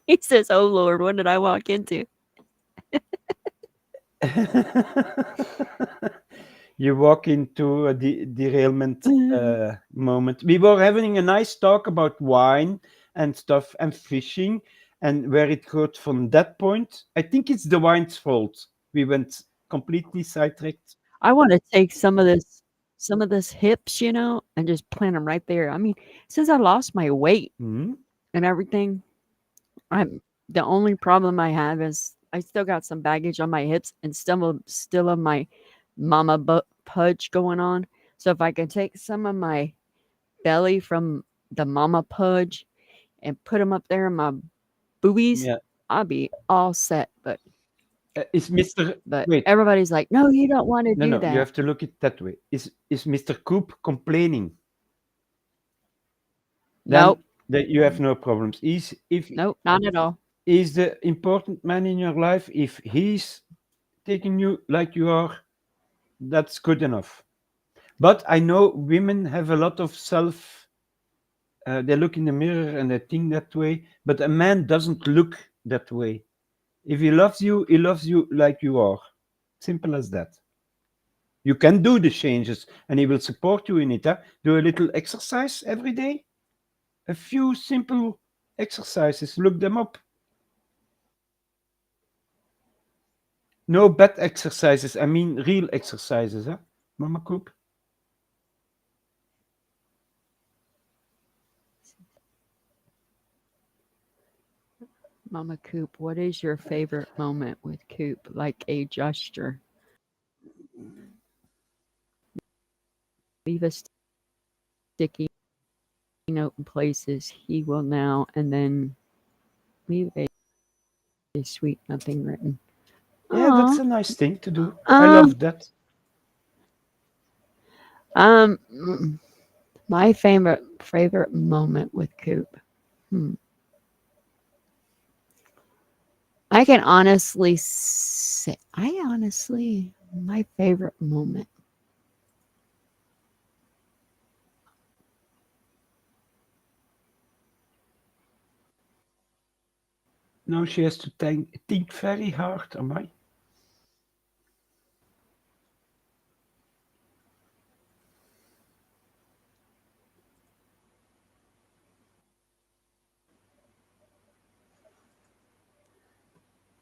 He says, "Oh Lord, what did I walk into?" You walk into a derailment moment. We were having a nice talk about wine and stuff and fishing and where it got from that point. I think it's the wine's fault. We went completely sidetracked. I want to take some of this hips, and just plant them right there. I mean, since I lost my weight Hmm? and everything, I'm the only problem I have is I still got some baggage on my hips and still of my mama pudge going on. So if I can take some of my belly from the mama pudge and put them up there in my boobies, Yeah. I'll be all set. Is Mr. But Wait, everybody's like, no, you don't want to no, do no, you that. have to look it that way. Is Mr. Coop complaining? Then Nope, that you have no problems. If nope, not at all. he's the important man in your life, if he's taking you like you are, that's good enough. But I know women have a lot of self. They look in the mirror and they think that way. But a man doesn't look that way. If he loves you like you are. Simple as that. You can do the changes, and he will support you in it. Huh? Do a little exercise every day. A few simple exercises. Look them up. No bad exercises. I mean real exercises. Huh? Mama Coop. Mama Coop, what is your favorite moment with Coop? Like a gesture. Leave a sticky note in places he will now, and then leave a sweet nothing written. Yeah, that's Aw. a nice thing to do. I Um, love that. um, My favorite moment with Coop. Hmm. I can honestly say, my favorite moment. Now she has to think very hard. Am I?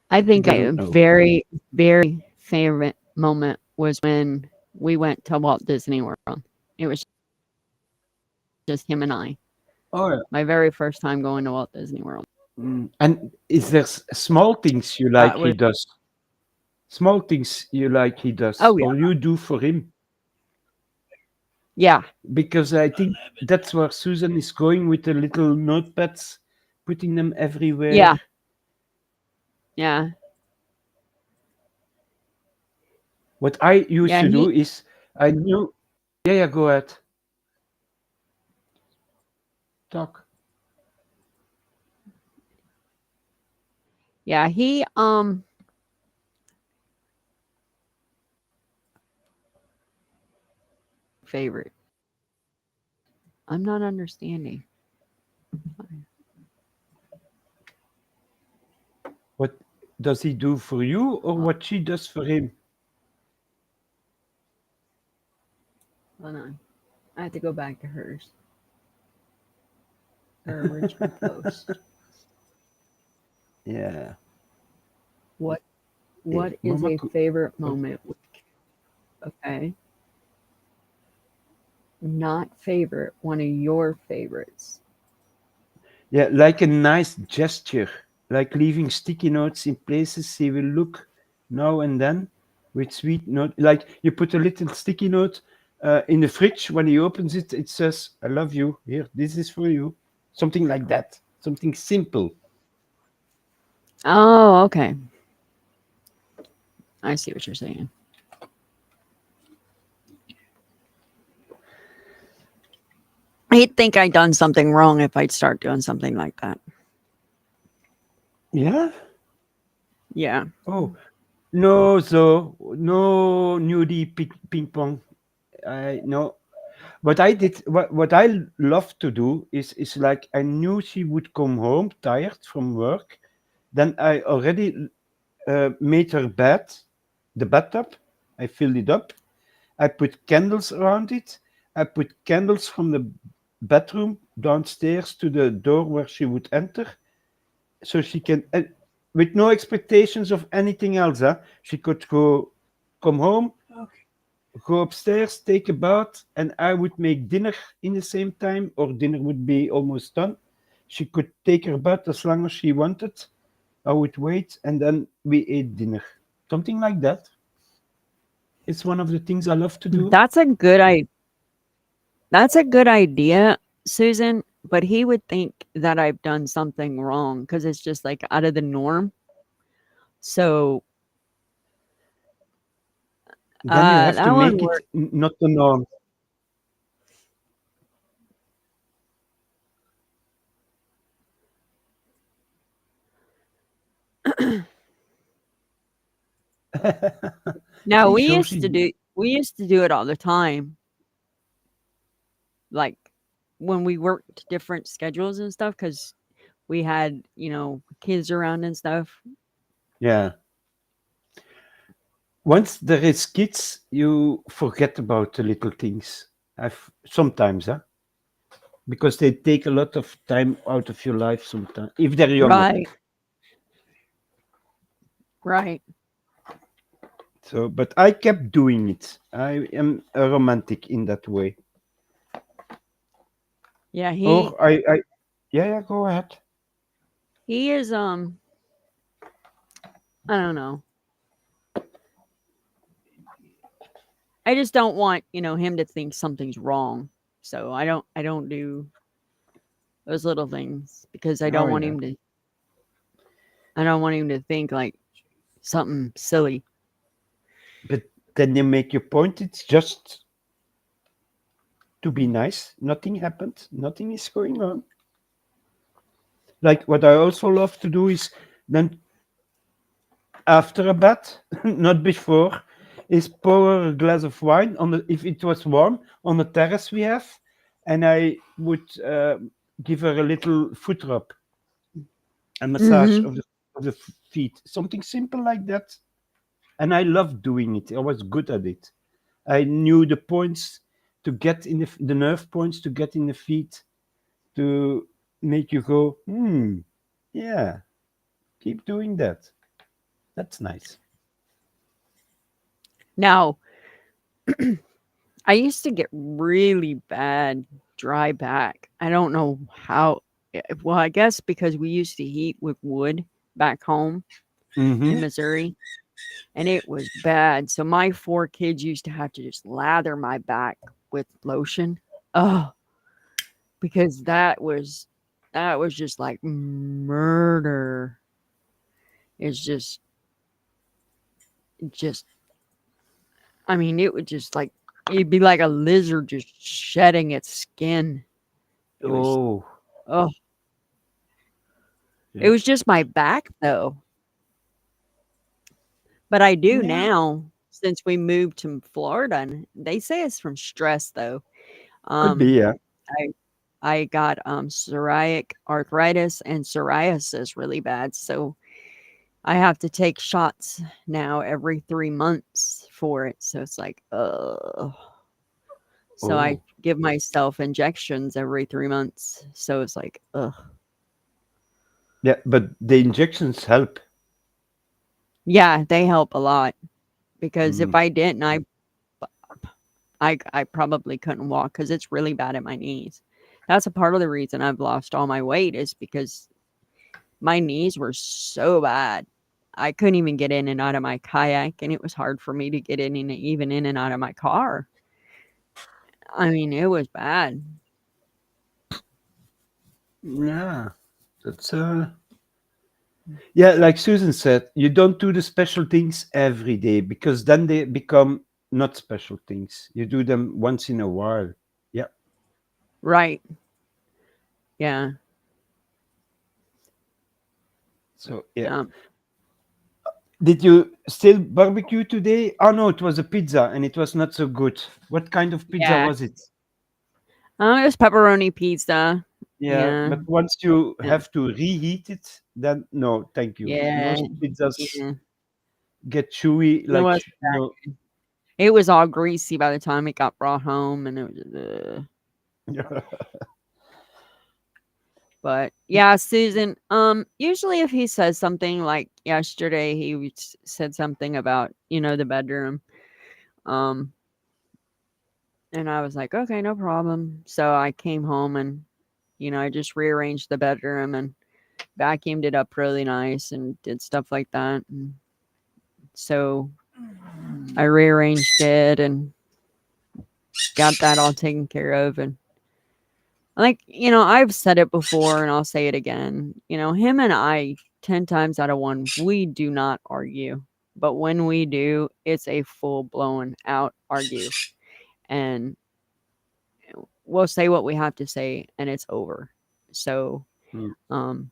I think Doesn't a know. very favorite moment was when we went to Walt Disney World. It was just him and I. Oh, yeah. My very first time going to Walt Disney World. And is there small things you like That he was does? Small things you like he does, oh yeah. or you do for him? Yeah. Because I think that's where Susan is going with the little notepads, putting them everywhere. Yeah. Yeah. What I used Yeah, to do he is I knew, yeah, yeah, go ahead, talk. yeah, he favorite. I'm not understanding. What does he do for you, or Uh, what she does for him? Hold on. I have to go back to hers. Her original post. Yeah. What Hey, what is Mama a Coop. favorite Oh, moment with okay? Not favorite, one of your favorites. yeah, like a nice gesture, like leaving sticky notes in places he will look now and then with sweet note. Like you put a little sticky note in the fridge. When he opens it, it says, "I love you. Here, this is for you." Something like that. Something simple. Oh, okay. I see what you're saying. He'd think I'd done something wrong if I'd start doing something like that. Yeah. Yeah. Oh no, so no nudie ping pong. I no. What I did, what I love to do is like I knew she would come home tired from work. Then I already made her bed, the bathtub. I filled it up. I put candles around it. I put candles from the bedroom downstairs to the door where she would enter, so she can, with no expectations of anything else. Huh? She could come home, go upstairs, take a bath, and I would make dinner in the same time, or dinner would be almost done. She could take her bath as long as she wanted. I would wait, and then we ate dinner. Something like that. It's one of the things I love to do. That's a good I that's a good idea, Susan, but he would think that I've done something wrong because it's just like out of the norm. So Then you have to that one make it worked. not the norm. Now See, Georgie. we used to do it all the time, like when we worked different schedules and stuff, because we had, kids around and stuff. Yeah. Once there is kids, you forget about the little things. I've sometimes, huh? Because they take a lot of time out of your life sometimes, if they're younger. Right, right. So, but I kept doing it. I am a romantic in that way. Yeah, Or yeah, yeah, go ahead. he is I don't know. I just don't want, him to think something's wrong. So I don't do those little things because Oh, yeah. I don't want him to think like something silly. But then you make your point. It's just to be nice. Nothing happened. Nothing is going on. Like what I also love to do is then after a bath, not before, is pour a glass of wine on the if it was warm on the terrace we have, and I would give her a little foot rub and massage Mm-hmm. of the feet, something simple like that. And I loved doing it. I was good at it. I knew the points to get in the nerve points to get in the feet to make you go, yeah, keep doing that. That's nice. Now, I used to get really bad dry back. I don't know how. Well, I guess because we used to heat with wood back home Mm-hmm. in Missouri, and it was bad. So my 4 kids used to have to just lather my back with lotion. Oh, because that was just like murder. It's just I mean, it would just like it'd be like a lizard just shedding its skin. It was Oh, oh, it yeah. was just my back though. But I do Yeah. now since we moved to Florida, and they say it's from stress though. Could be, Um, yeah. I I got psoriatic arthritis and psoriasis really bad, so I have to take shots now every 3 months for it. So it's like, so I Oh, give myself injections every 3 months. So it's like, ugh. yeah. But the injections help. Yeah, they help a lot because if Mm. I didn't, I probably couldn't walk because it's really bad at my knees. That's a part of the reason I've lost all my weight is because my knees were so bad. I couldn't even get in and out of my kayak, and it was hard for me to get in and even in and out of my car. I mean, it was bad. Yeah. That's yeah, like Susan said, you don't do the special things every day because then they become not special things. You do them once in a while. Yeah. Right. Yeah. So yeah. Um, Did you still barbecue today? Oh no, it was a pizza and it was not so good. What kind of pizza yeah. was it? It was pepperoni pizza. Yeah, Yeah. but once you Yeah. have to reheat it, then no, thank you. Yeah. Most pizzas Yeah. get chewy, It like was no. it was all greasy by the time it got brought home, and it was. But yeah, Susan. Usually if he says something like yesterday, said something about the bedroom. Um, and I was like, okay, no problem. So I came home and I just rearranged the bedroom and vacuumed it up really nice and did stuff like that. And so I rearranged it and got that all taken care of. And like, I've said it before and I'll say it again. Him and I, 10 times out of 1, we do not argue. But when we do, it's a full blown out argue. And we'll say what we have to say and it's over. So, Mm. um,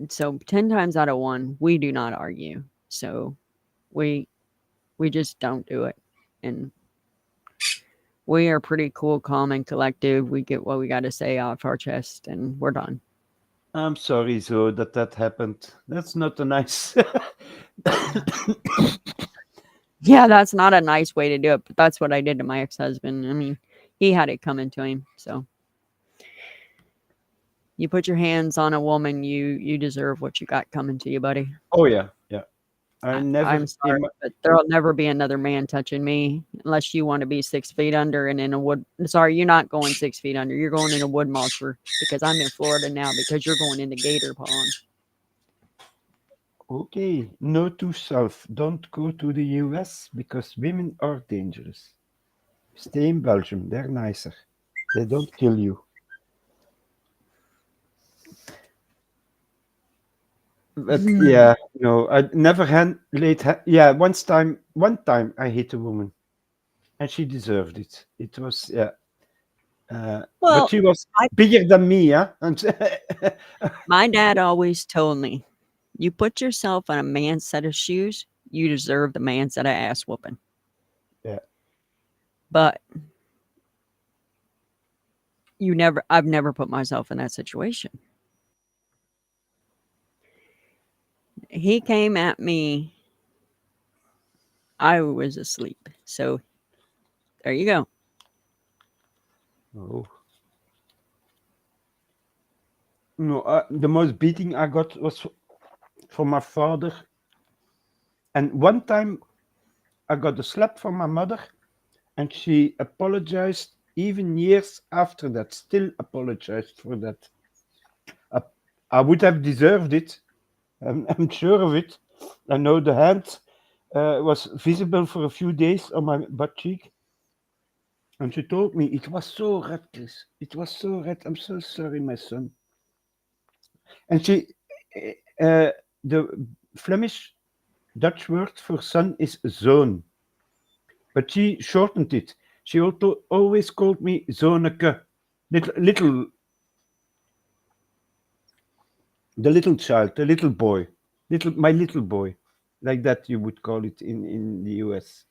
so 10 times out of 1, we do not argue. So we we just don't do it. And we are pretty cool, calm, and collective. We get what we got to say off our chest, and we're done. I'm sorry, so that happened. That's not a nice. Yeah, that's not a nice way to do it, but that's what I did to my ex-husband. I mean, he had it coming to him. So you put your hands on a woman, you deserve what you got coming to you, buddy. Oh yeah, yeah. I I'm never in sorry, my, but there'll never be another man touching me unless you want to be 6 feet under and in a wood. Sorry, you're not going 6 feet under. You're going in a wood mulcher because I'm in Florida now because you're going into Gator Pond. okay. Note to self: don't go to the US because women are dangerous. Stay in Belgium. They're nicer. They don't kill you. But yeah, no, I never had yeah, one time I hit a woman, and she deserved it. It was yeah. But Well, she was I, bigger than me, yeah. And my dad always told me, you put yourself on a man's set of shoes, you deserve the man's set of ass whooping. yeah, But I've never put myself in that situation. He came at me, I was asleep. So there you go. oh no, the most beating I got was from my father, and one time I got a slap from my mother, and she apologized even years after that. Still apologized for that. I, I would have deserved it. I'm sure of it. I know the hand was visible for a few days on my butt cheek. And she told me it was so red, Chris. It was so red. I'm so sorry, my son. And the Flemish Dutch word for son is zoon, but she shortened it. She also always called me zoneke, little, the little child, the little boy, my little boy, like that you would call it in the US.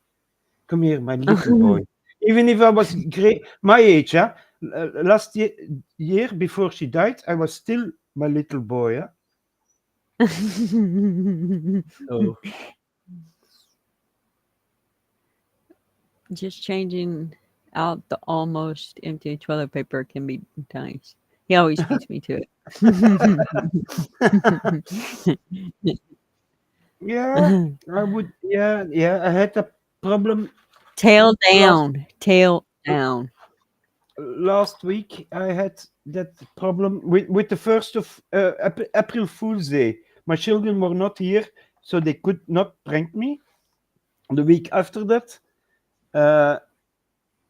Come here, my little boy. Even if I was great, my age, yeah. Last year before she died, I was still my little boy. Yeah? So Just changing out the almost empty toilet paper can be nice. He always beats me to it. yeah, I would. Yeah, yeah. I had a problem Tail last down, tail down. last week. I had that problem with the first of April Fool's Day. My children were not here, so they could not prank me. The week after that, uh,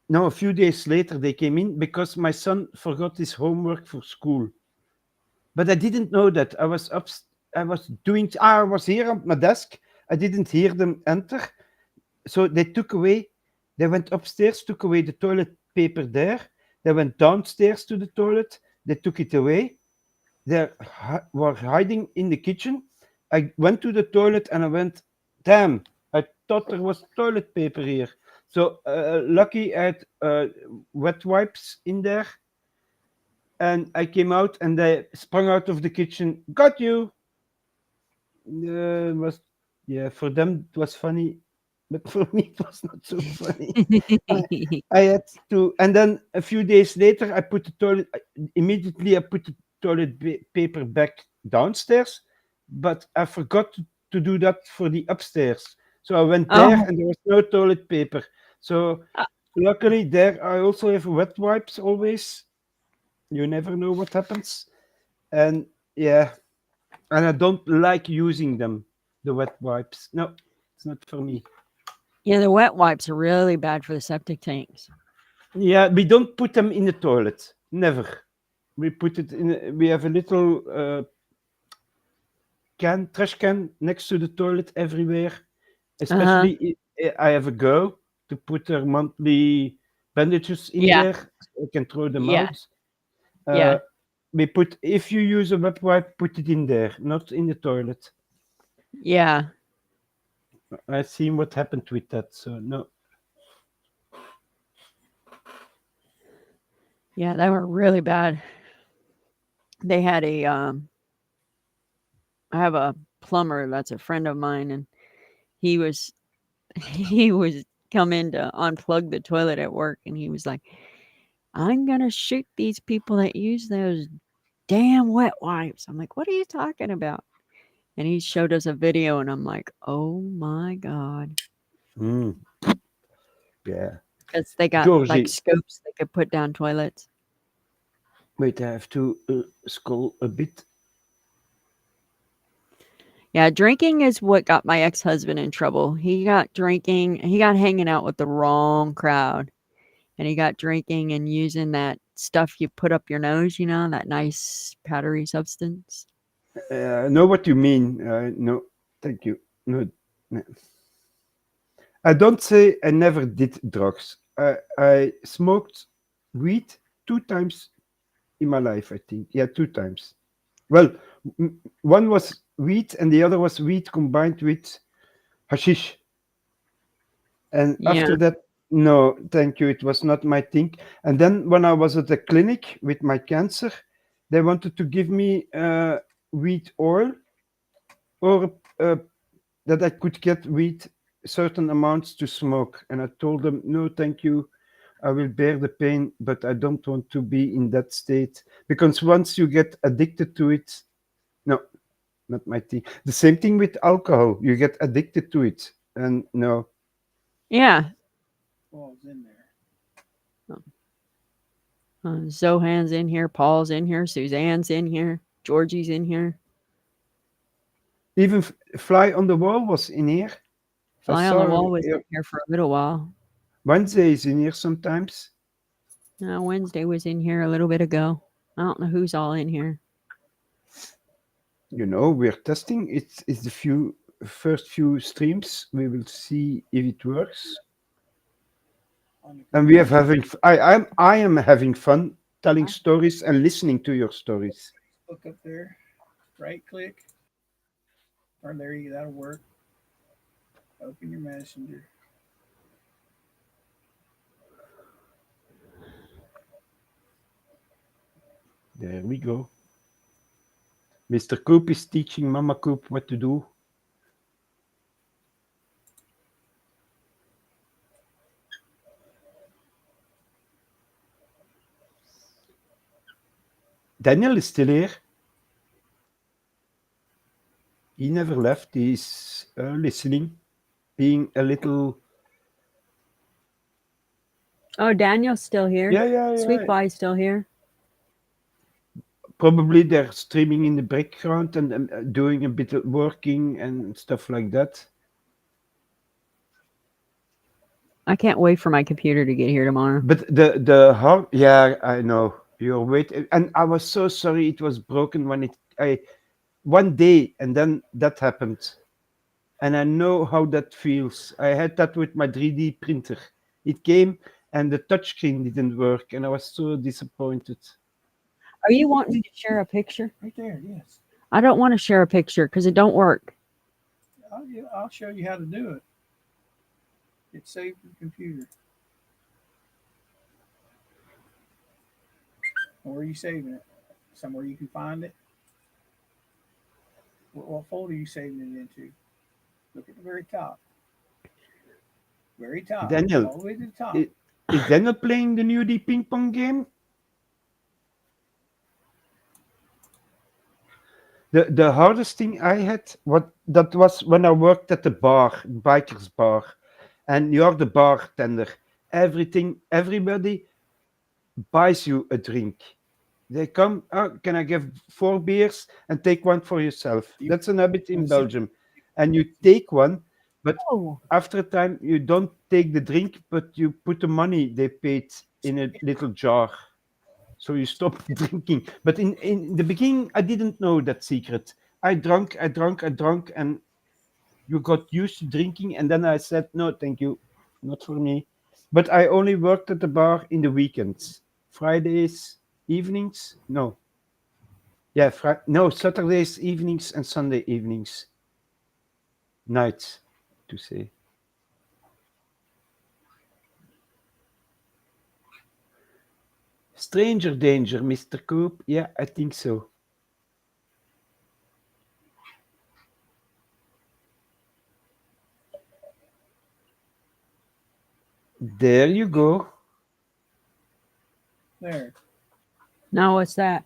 no, a few days later, they came in because my son forgot his homework for school. But I didn't know that. I was up. I was doing. I was here on my desk. I didn't hear them enter. So they took away. They went upstairs, took away the toilet paper there. They went downstairs to the toilet. They took it away. They were hiding in the kitchen. I went to the toilet and I went, damn, I thought there was toilet paper here. So lucky I had wet wipes in there. And I came out and they sprung out of the kitchen. Got you. Was yeah, for them it was funny, but for me it was not so funny. I, I had to, and then a few days later, I put the toilet immediately. I put the toilet paper back downstairs, but I forgot to do that for the upstairs. So I went there, Oh, and there was no toilet paper. So uh, luckily, there I also have wet wipes always. You never know what happens, and yeah, and I don't like using them, the wet wipes. No, it's not for me. yeah, the wet wipes are really bad for the septic tanks. Yeah, we don't put them in the toilet. Never. We put it in. We have a little trash can next to the toilet everywhere. Uh-huh. Especially, I have a girl to put her monthly bandages in Yeah, there. So I can throw them yeah, out. yeah, Uh, we put if you use a wet wipe, put it in there, not in the toilet. yeah, I've seen what happened with that. So no. yeah, they were really bad. They had I have a plumber that's a friend of mine, and he was he was coming to unplug the toilet at work, and he was like, "I'm gonna shoot these people that use those damn wet wipes." I'm like, "What are you talking about?" And he showed us a video, and I'm like, "Oh my god!" Mm, yeah. Because they got like Georgie, scopes they could put down toilets. wait, I have to scroll a bit. Yeah, drinking is what got my ex-husband in trouble. He got hanging out with the wrong crowd. And he got drinking and using that stuff you put up your nose, that nice powdery substance. I know what you mean. No, thank you. No, no. I don't say I never did drugs. I smoked weed two times in my life, I think. Yeah, two times. Well, one was weed and the other was weed combined with hashish. And Yeah. after that, no, thank you. It was not my thing. And then when I was at the clinic with my cancer, they wanted to give me wheat oil or that I could get wheat certain amounts to smoke. And I told them, no, thank you. I will bear the pain, but I don't want to be in that state because once you get addicted to it, no, not my thing. The same thing with alcohol. You get addicted to it, and no, Yeah. Falls in there. Zohan's in here. Paul's in here. Suzanne's in here. Georgie's in here. even Fly on the Wall was in here. I Fly on the saw Wall was in her. here for a little while. Wednesday is in here sometimes. Wednesday was in here a little bit ago. I don't know who's all in here. You know, we're testing. It's the first few streams. We will see if it works. On the And we have computer. having. I am having fun telling stories and listening to your stories. Look up there. Right click. Or there you that'll work. Open your messenger. There we go. Mr. Coop is teaching Mama Coop what to do. Daniel is still here. He never left. He's listening, being a little. Oh, Daniel's still here. Yeah. Sweet Pie's still here. Probably they're streaming in the background and doing a bit of working and stuff like that. I can't wait for my computer to get here tomorrow. But the how? Yeah, I know. You're waiting, and I was so sorry it was broken when I one day, and then that happened. And I know how that feels. I had that with my 3D printer. It came and the touchscreen didn't work, and I was so disappointed. Are you wanting me to share a picture? Right there, yes. I don't want to share a picture because it don't work. I'll show you how to do it. It's saved to the computer. Where are you saving it? Somewhere you can find it? What folder are you saving it into? Look at the very top. Very top. Daniel, All the way to the top. Is Daniel playing the new ping pong game? The hardest thing I had that was when I worked at the bar, bikers bar, and you're the bartender. Everybody buys you a drink. They come, oh, can I give 4 beers and take one for yourself? That's an habit in Belgium. And you take one, but Oh, after a time you don't take the drink, but you put the money they paid in a little jar. So you stop drinking. But in the beginning, I didn't know that secret. I drank, and you got used to drinking. And then I said, no, thank you, not for me. But I only worked at the bar in the weekends, Fridays, evenings. No, yeah, no, Saturdays evenings and Sunday evenings, nights, to say. Stranger danger, Mr. Coop. Yeah, I think so. There you go. There. now what's that?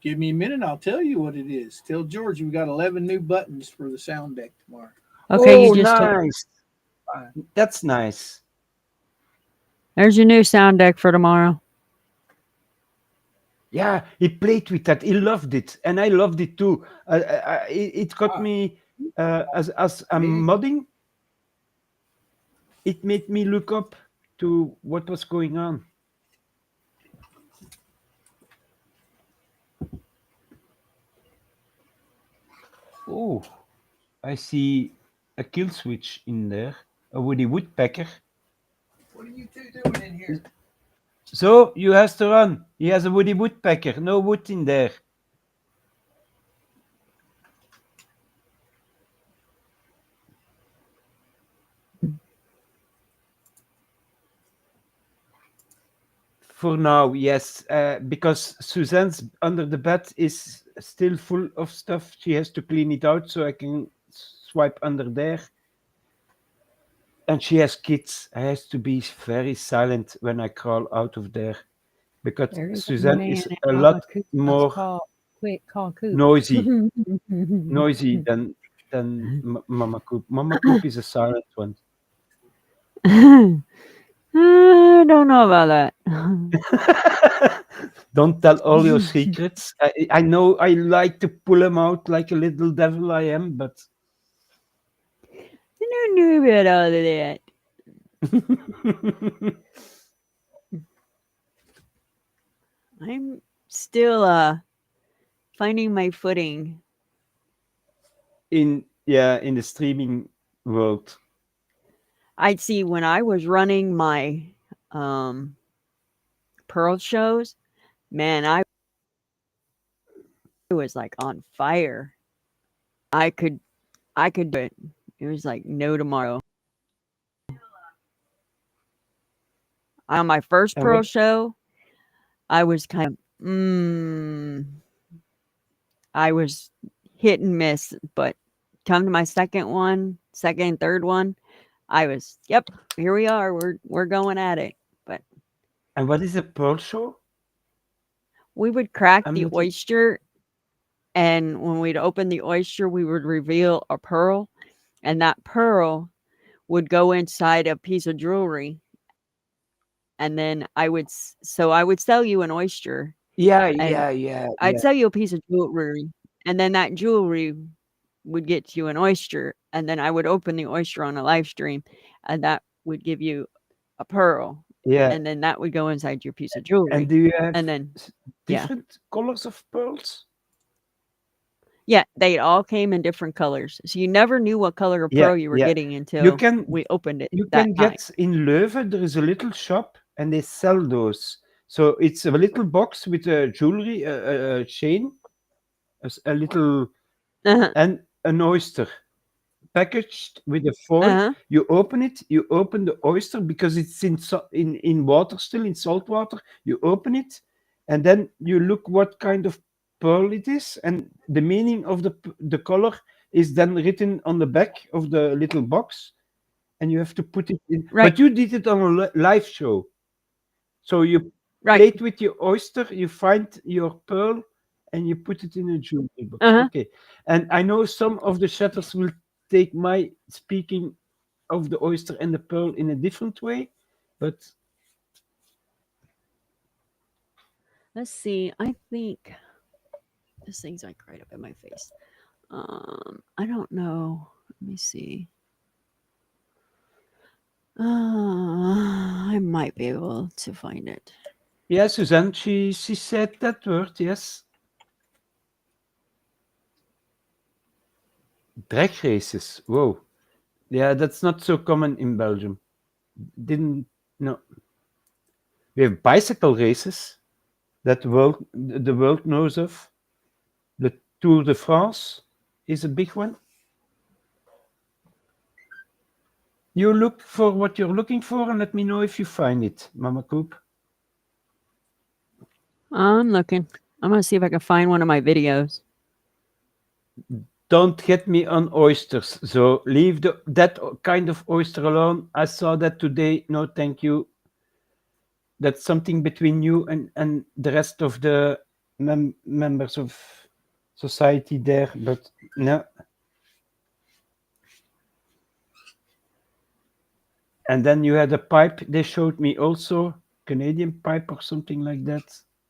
Give me a minute. I'll tell you what it is. Tell George we got 11 new buttons for the sound deck tomorrow. Okay, Oh, you just told. nice. That's nice. There's your new sound deck for tomorrow. Yeah, he played with that. He loved it, and I loved it too. It got me as I'm modding. It made me look up to what was going on. Oh, I see a kill switch in there. A Woody Woodpecker. What are you two doing in here? So you has to run. He has a woody woodpecker. No wood in there. For now, yes, because Suzanne's under the bed is still full of stuff. She has to clean it out so I can swipe under there. And she has kids. I has to be very silent when I crawl out of there because There's a Suzanne man is at a Momma lot Coop must more call quick call Coop. noisy than Mama Coop. Mama Coop is a silent one. I don't know about that. Don't tell all your secrets. I know I like to pull them out like a little devil I am, but I don't know about all of that. I'm still finding my footing. in the streaming world. I'd see when I was running my Pearl shows, man, I was like on fire. I could do it. It was like no tomorrow. On my first And Pearl what show, I was kind of I was hit and miss, but come to my second and third one, I was, yep, here we are. We're going at it. But and what is a pearl show? we would crack I'm the not. oyster, and when we'd open the oyster, we would reveal a pearl, and that pearl would go inside a piece of jewelry. And then I would sell you an oyster, Yeah, and yeah, yeah, I'd yeah, sell you a piece of jewelry, and then that jewelry would get you an oyster, and then I would open the oyster on a live stream, and that would give you a pearl, yeah. and then that would go inside your piece of And jewelry, do you have and then yeah, different colors of pearls? yeah, they all came in different colors, so you never knew what color of Yeah, pearl you were yeah. getting You until can we opened it you that can time. get in Leuven. There is a little shop, and they sell those. So it's a little box with a jewelry, a chain, a little, Uh-huh, and an oyster packaged with a foil. uh-huh, You open it. You open the oyster because it's in water still, in salt water. You open it, and then you look what kind of pearl it is, and the meaning of the color is then written on the back of the little box, and you have to put it in. right, But you did it on a live show, so you right, played with your oyster. You find your pearl, and you put it in a jewelry box. uh-huh. Okay, and I know some of the shutters will take my speaking of the oyster and the pearl in a different way, but Let's see. I think this thing's like right up in my face. I don't know. Let me see. I might be able to find it. yeah, Suzanne, she said that word, yes. Drag races. Whoa. Yeah, that's not so common in Belgium. Didn't no. We have bicycle races that the world knows of. The Tour de France is a big one. You look for what you're looking for and let me know if you find it, Mama Coop. I'm looking. I'm gonna see if I can find one of my videos. Don't get me on oysters. So leave that kind of oyster alone. I saw that today. No, thank you. That's something between you and the rest of the members of society there. But no. And then you had a pipe. They showed me also Canadian pipe or something like that.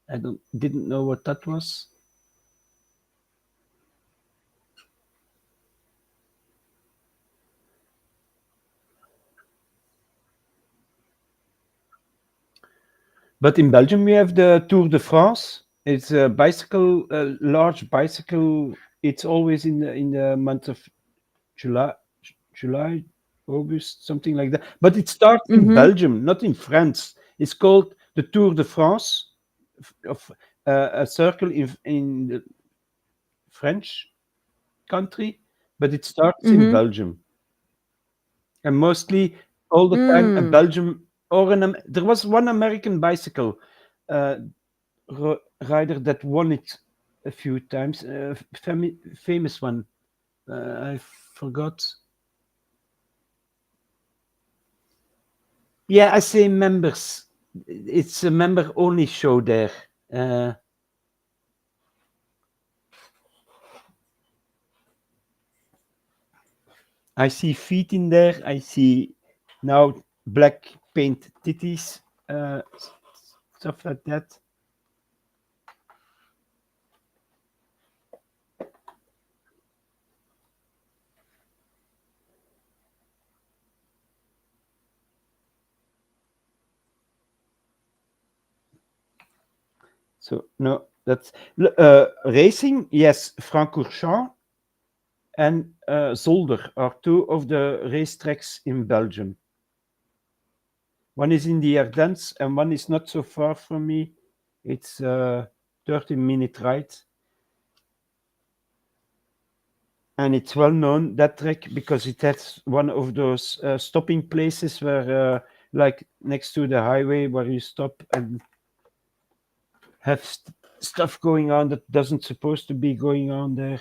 I didn't know what that was. But in Belgium, we have the Tour de France. It's a bicycle, a large bicycle. It's always in the month of July, July, August, something like that. But it starts in Mm-hmm. Belgium, not in France. It's called the Tour de France, of a circle in the French country, but it starts in Mm-hmm. Belgium. And mostly all the time a Mm. Belgium or there was one American bicycle uh, rider that won it a few times, famous one. I forgot. Yeah, I say members. It's a member only show there. Uh, I see feet in there. I see now black paint titties, stuff like that. So no, that's racing. Yes, Francorchamps and Zolder are two of the racetracks in Belgium. One is in the Ardennes and one is not so far from me. It's a 30-minute ride. And it's well known, that track, because it has one of those stopping places where, like next to the highway, where you stop and have stuff going on that doesn't supposed to be going on there.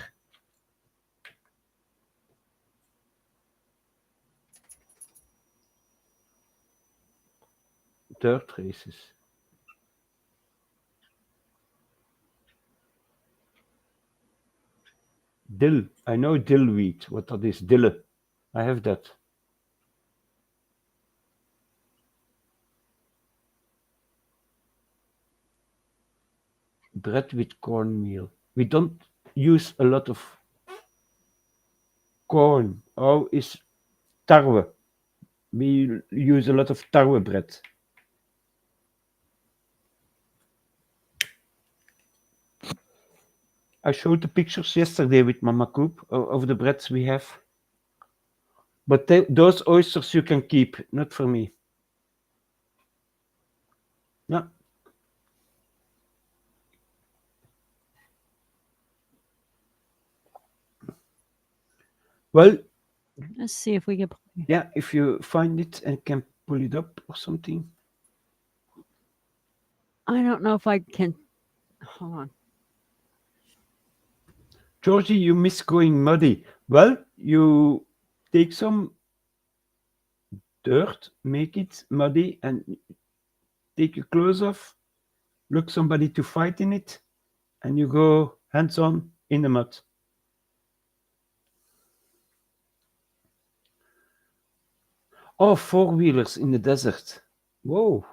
Dirt races. Dill. I know dill wheat. What that is? Dille. I have that. Bread with cornmeal. We don't use a lot of corn. Oh, is tarwe. We use a lot of tarwe bread. I showed the pictures yesterday with Momma Coop of the breads we have. But those oysters you can keep, not for me. No. Well, Let's see if we can play. yeah, if you find it and can pull it up or something. I don't know if I can. Hold on. Georgie, you miss going muddy. Well, you take some dirt, make it muddy, and take your clothes off, look somebody to fight in it, and you go hands on in the mud. Oh, four-wheelers in the desert. Whoa.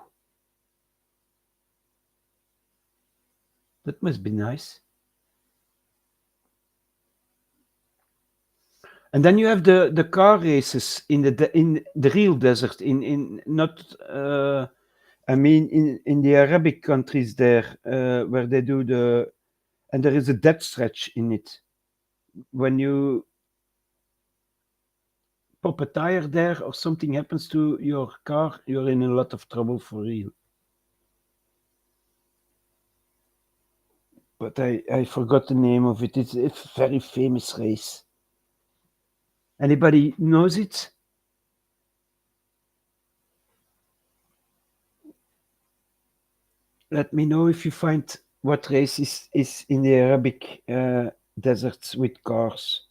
That must be nice. And then you have the car races in the real desert, in not I mean in the Arabic countries there, where they do and there is a death stretch in it. When you pop a tire there or something happens to your car, you're in a lot of trouble for real. But I forgot the name of it. It's a very famous race. Anybody knows it? Let me know if you find what race is in the Arabic deserts with cars.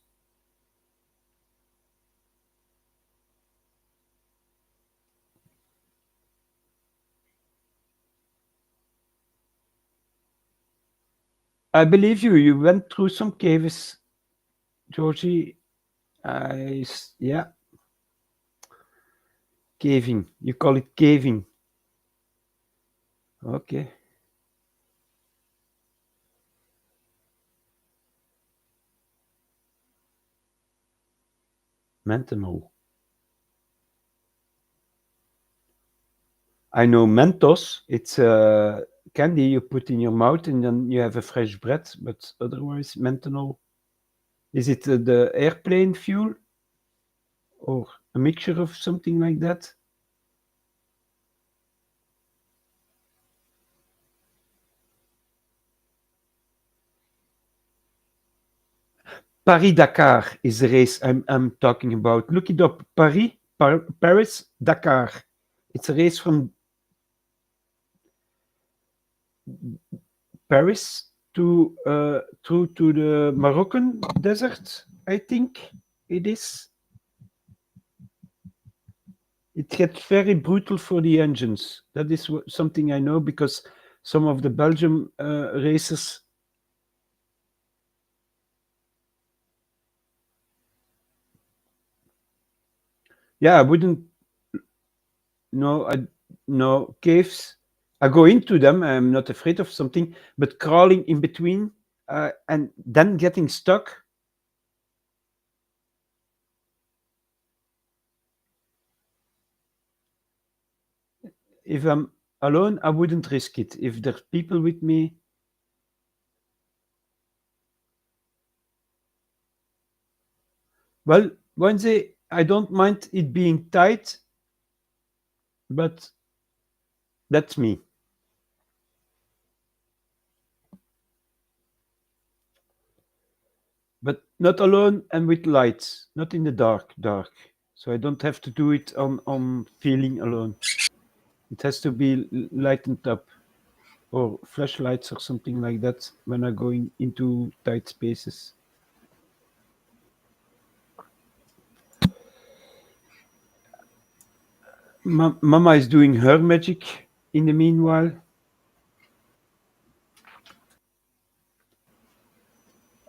I believe you. You went through some caves, Georgie. Yeah, caving. You call it caving. Okay. Menthol. I know Mentos. It's a candy you put in your mouth and then you have a fresh breath. But otherwise, menthol. Is it the airplane fuel or a mixture of something like that? Paris-Dakar is the race I'm talking about. Look it up. Paris-Dakar. It's a race from Paris through to the Moroccan desert, I think it is. It gets very brutal for the engines. That is something I know because some of the Belgium racers. Yeah, I wouldn't. No, no caves. I go into them. I'm not afraid of something, but crawling in between and then getting stuck. If I'm alone, I wouldn't risk it. If there's people with me, well, Wednesday, I don't mind it being tight, but that's me. But not alone and with lights, not in the dark. So I don't have to do it on feeling alone. It has to be lightened up or flashlights or something like that when I'm going into tight spaces. Mama is doing her magic in the meanwhile.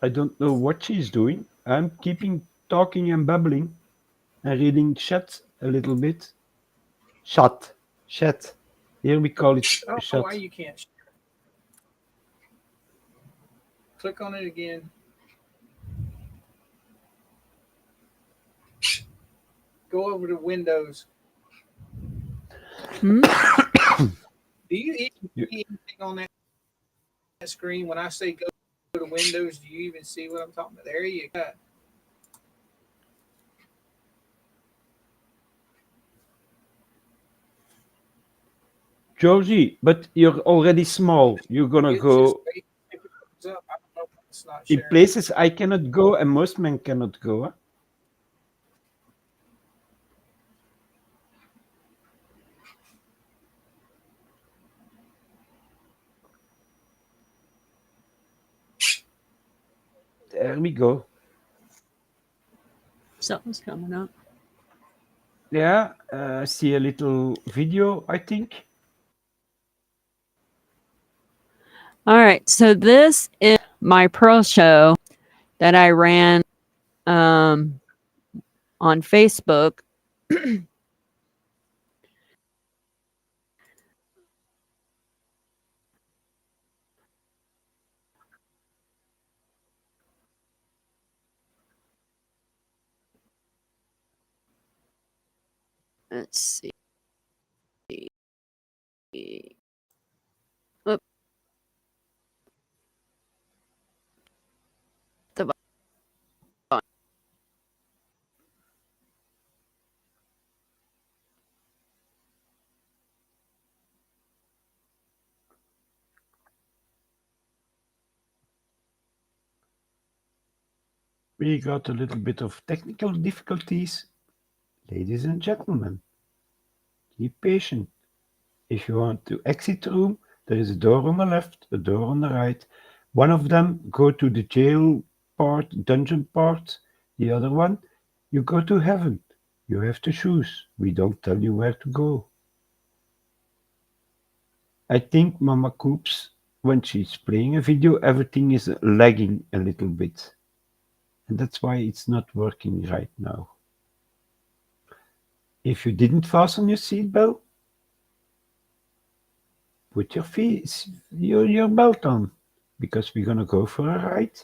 I don't know what she's doing. I'm keeping talking and babbling and reading chat a little bit. Chat. Chat. Here we call it I don't know why chat. you can't. Click on it again. Go over to Windows. Hmm? Do you even You, see anything on that screen when I say go to Windows? Do you even see what I'm talking about? There you go. Georgie, but you're already small. You're gonna It's just go wait if it comes up. I don't know if it's not in sharing. places I cannot go and most men cannot go. Huh? There we go. Something's coming up. Yeah, see a little video, I think. All right. So this is my Pearl show that I ran um, on Facebook. Let's see. Oop, the button. We got a little bit of technical difficulties. Ladies and gentlemen, keep patient. If you want to exit the room, there is a door on the left, a door on the right. One of them go to the jail part, dungeon part. The other one, you go to heaven. You have to choose. We don't tell you where to go. I think Mama Coops, when she's playing a video, everything is lagging a little bit. And that's why it's not working right now. If you didn't fasten your seatbelt, put your belt on, because we're gonna go for a ride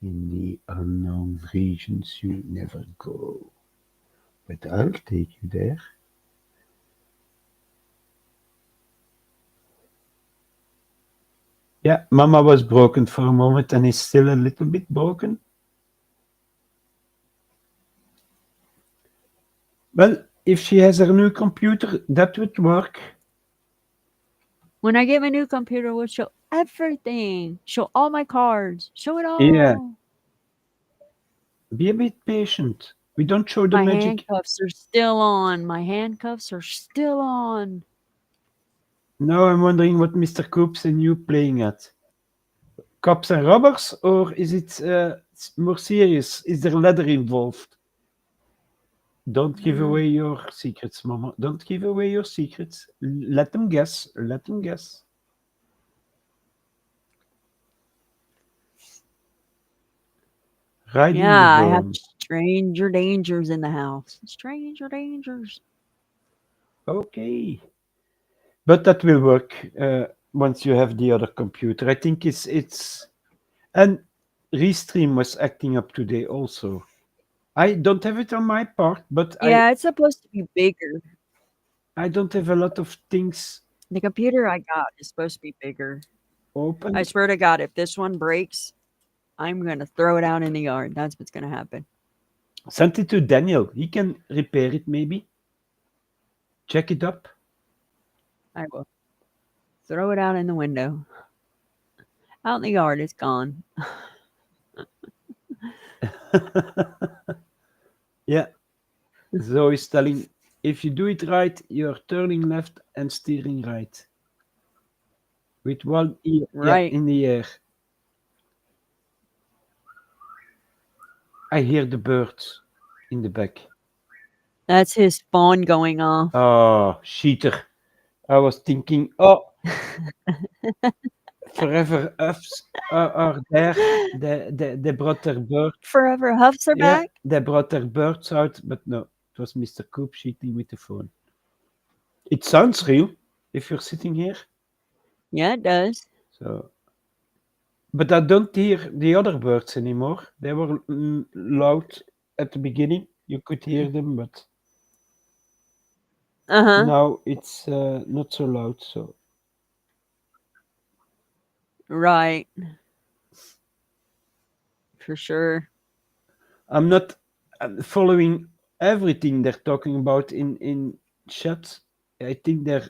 in the unknown regions you never go. But I'll take you there. Yeah, Mama was broken for a moment and is still a little bit broken. Well, if she has her new computer, that would work. When I get my new computer, we'll show everything. Show all my cards. Show it Yeah, all. Be a bit patient. We don't show the My magic. handcuffs are still on. My handcuffs are still on. Now I'm wondering what Mr. Coop's and you playing at. Cops and robbers, or is it more serious? Is there leather involved? Don't give Mm, away your secrets, Mama. Don't give away your secrets. Let them guess. Let them guess. Riding the yeah, I have worm. stranger dangers in the house. Stranger dangers. Okay. But that will work once you have the other computer. I think it's and Restream was acting up today also. I don't have it on my part, but Yeah, it's supposed to be bigger. I don't have a lot of things The computer I got is supposed to be bigger. I open. swear to God, if this one breaks, I'm gonna throw it out in the yard. That's what's gonna happen. Send it to Daniel. He can repair it maybe. Check it up. I will throw it out in the window. Out in the yard, it's gone. Yeah. Zoe is telling if you do it right, you're turning left and steering right. With one ear, yeah, Right. in the air. I hear the birds in the back. That's his phone going off. Oh, cheater. I was thinking, oh, forever F's are there. They brought their bird. Forever Huffs are Yeah, back. they brought their birds out, but no, it was Mr. Coop cheating with the phone. It sounds real if you're sitting here. Yeah, it does. So, but I don't hear the other birds anymore. They were loud at the beginning. You could hear them, but Uh huh. now it's not so loud. So Right. For sure. I'm not following everything they're talking about in chat. I think they're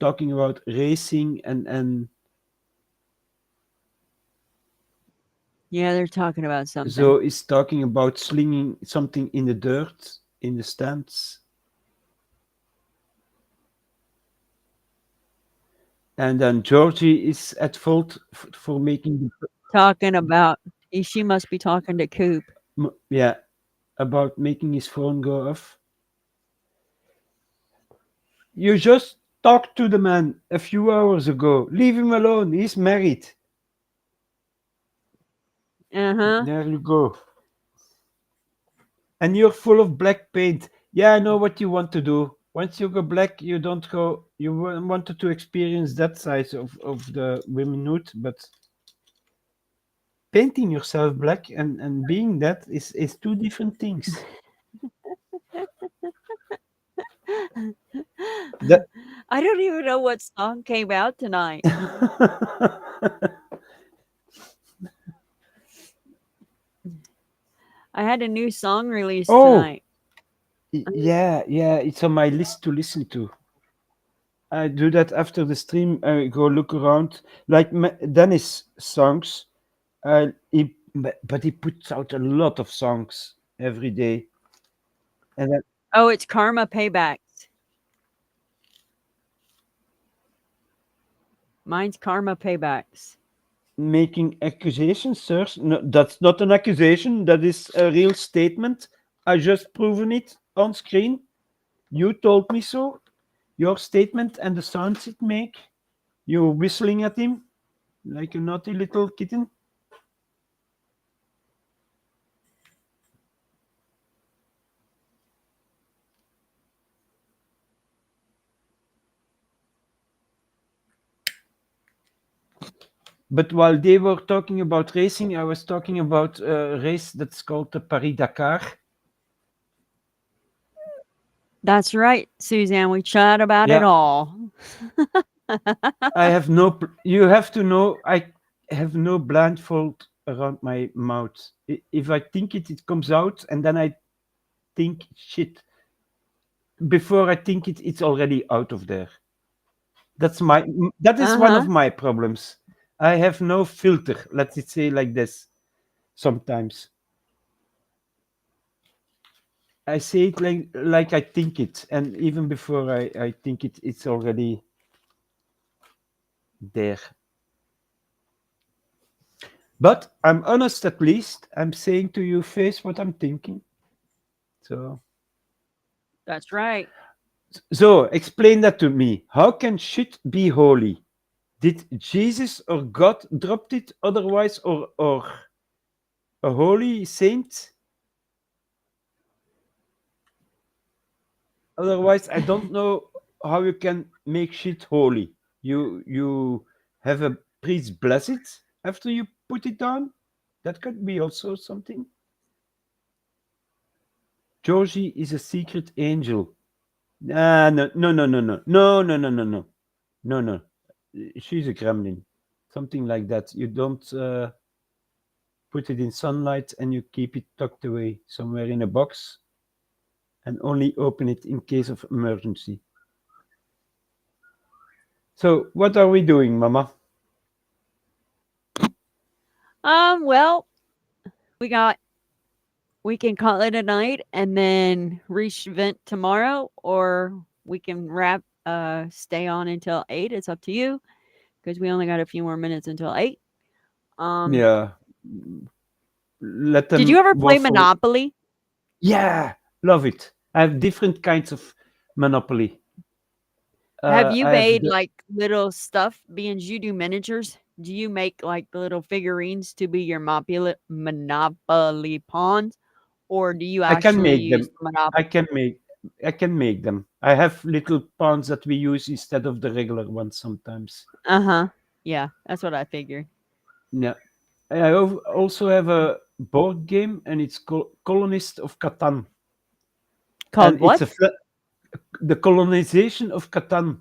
talking about racing and Yeah, they're talking about so something. is talking about slinging something in the dirt in the stands. And then Georgie is at fault for making Talking about. She must be talking to Coop. yeah, about making his phone go off. You just talked to the man a few hours ago. Leave him alone. He's married. Uh huh. There you go. And you're full of black paint. Yeah, I know what you want to do. Once you go black, you don't go. You wanted to experience that side of the womanhood, but painting yourself black and being that is two different things. That I don't even know what song came out tonight. I had a new song released oh tonight. yeah, yeah, it's on my list to listen to. I do that after the stream. I go look around, like Dennis songs. But he puts out a lot of songs every day, and then Oh, it's Karma Paybacks. Mine's Karma Paybacks. making accusations, sir. No, that's not an accusation. That is a real statement. I just proven it on screen. You told me so. Your statement and the sounds it make. You whistling at him like a naughty little kitten. But while they were talking about racing, I was talking about a race that's called the Paris Dakar. That's right, Suzanne. We chat about it Yeah, all. I have no. You have to know. I have no blindfold around my mouth. If I think it, it comes out, and then I think shit. Before I think it, it's already out of there. That's my. That is Uh one huh. of my problems. I have no filter. Let's say like this. Sometimes. I say it like I think it, and even before I think it, it's already there. But I'm honest at least. I'm saying to you face what I'm thinking. So That's right. so explain that to me. How can shit be holy? Did Jesus or God dropped it otherwise, or a holy saint? Otherwise, I don't know how you can make shit holy. You have a priest bless it after you put it down. That could be also something. Georgie is a secret angel. Ah, no, no, no, no, no, no, no, no, no, no, no, no. She's a gremlin, something like that. You don't put it in sunlight and you keep it tucked away somewhere in a box and only open it in case of emergency. So, what are we doing, Mama? Well, we got we can call it a night and then revent tomorrow, or we can stay on until 8. It's up to you because we only got a few more minutes until 8. Um, Yeah, let did you them ever play waffle. Monopoly? Yeah, love it. I have different kinds of Monopoly. Have you I have made the. like little stuff being you do miniatures? Do you make like the little figurines to be your Monopoly pawns, or do you I can actually make use them. the Monopoly? I can make. I can make them. I have little pawns that we use instead of the regular ones sometimes. Uh huh. Yeah, that's what I figured. Yeah. Also have a board game, and it's called Colonist of Catan, Called and what? the colonization of Catan.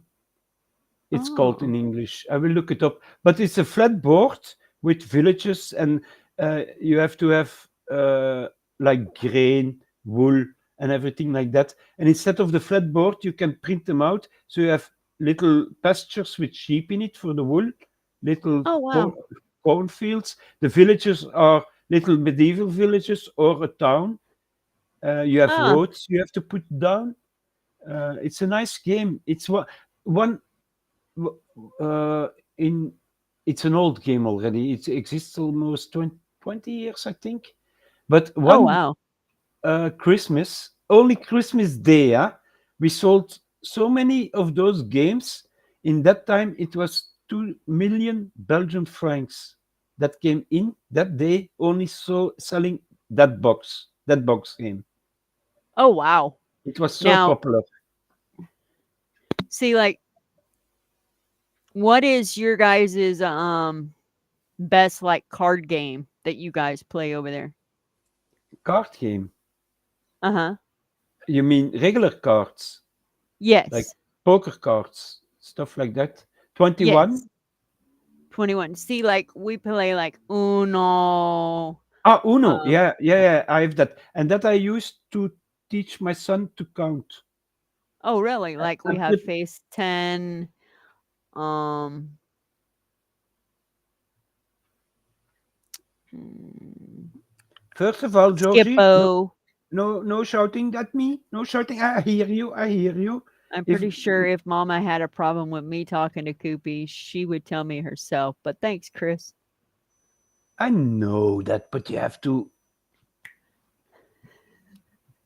It's called Oh. in English. I will look it up. But it's a flat board with villages, and you have to have like grain, wool, and everything like that. And instead of the flat board, you can print them out. So you have little pastures with sheep in it for the wool, little Oh wow. cornfields. The villages are little medieval villages or a town. You have Ah. roads you have to put down. It's a nice game. It's one w- in it's an old game already. It exists almost 20 years, I think. But Oh one wow. Christmas, only Christmas Day, we sold so many of those games. In that time, it was 2 million Belgian francs that came in that day, only so selling that box game. Oh wow. It was so Now, popular. see, like, what is your guys's best like card game that you guys play over there? Card game. Uh huh. You mean regular cards? Like Yes. poker cards, stuff like that. 21? Yes. 21. See, like we play like Uno. Ah, Uno. Um. Yeah, yeah, yeah. I have that. And that I used to teach my son to count. Oh, really? Like we I'm have pretty, Face 10. Um. mm, first of all, Georgie, no, Skippo. no shouting at me. No shouting. I hear you. I hear you. I'm If pretty sure if Mama had a problem with me talking to Koopy, she would tell me herself. But thanks, Chris. I know that, but you have to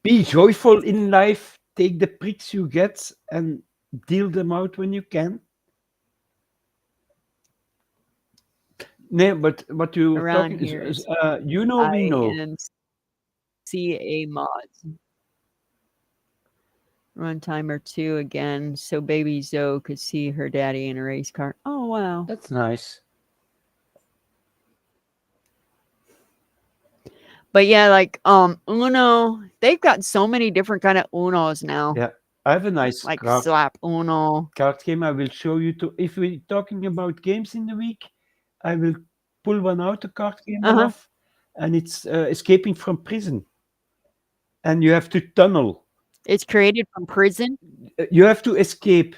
be joyful in life. Take the pricks you get and deal them out when you can. No, but what you're Around talking here is you know, we know. IMCA mods. Run timer 2 again, so baby Zoe could see her daddy in a race car. Oh wow. That's nice. But yeah, like Uno, they've got so many different kind of Unos now. Yeah, I have a nice Like slap Uno. card game. I will show you to. If we're talking about games in the week, I will pull one out, a card game I Uh-huh. love, and it's escaping from prison. And you have to tunnel. It's created from prison. You have to escape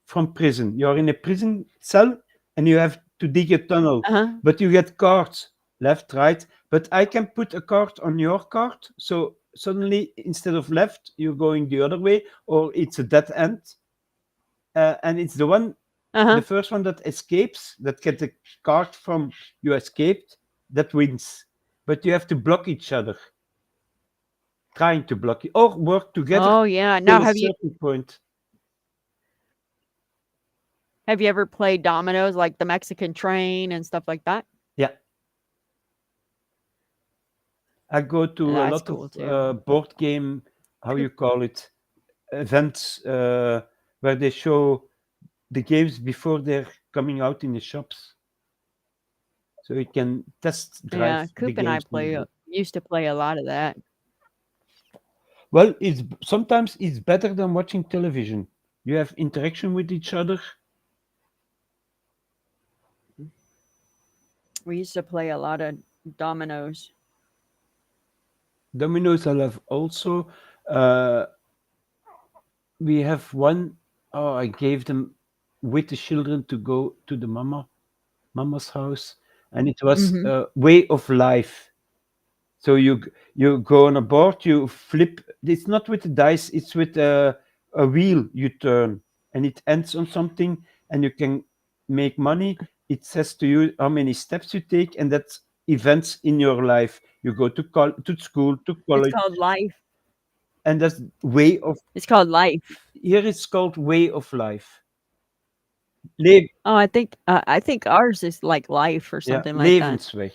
from prison. You're in a prison cell, and you have to dig a tunnel. Uh-huh. But you get cards left, right. But I can put a card on your card, so suddenly instead of left, you're going the other way, or it's a dead end, and it's the Uh-huh. first one that escapes, that get the card from you escaped, that wins. But you have to block each other, trying to block it, or work together Oh yeah. Now till a certain point. have you ever played dominoes like the Mexican train and stuff like that? Yeah, I go to a That's lot of cool too. board game, how Cool. you call it, events where they show the games before they're coming out in the shops, so you can test drive Yeah, the Coop and I games in the book. used to play a lot of that. Well, sometimes it's better than watching television. You have interaction with each other. We used to play a lot of dominoes. Dominoes, I love also. Uh, we have one. Oh, I gave them with the children to go to the mama's house, and it was Mhm. a way of life. So you go on a board, you flip. It's not with the dice; it's with a wheel you turn, and it ends on something, and you can make money. It says to you how many steps you take, and that's events in your life. You go to school, to It's college, called life. and that's way of It's called life. here. It's called way of life. Le- Oh, I think ours is like life or yeah, something like that. Levensweg,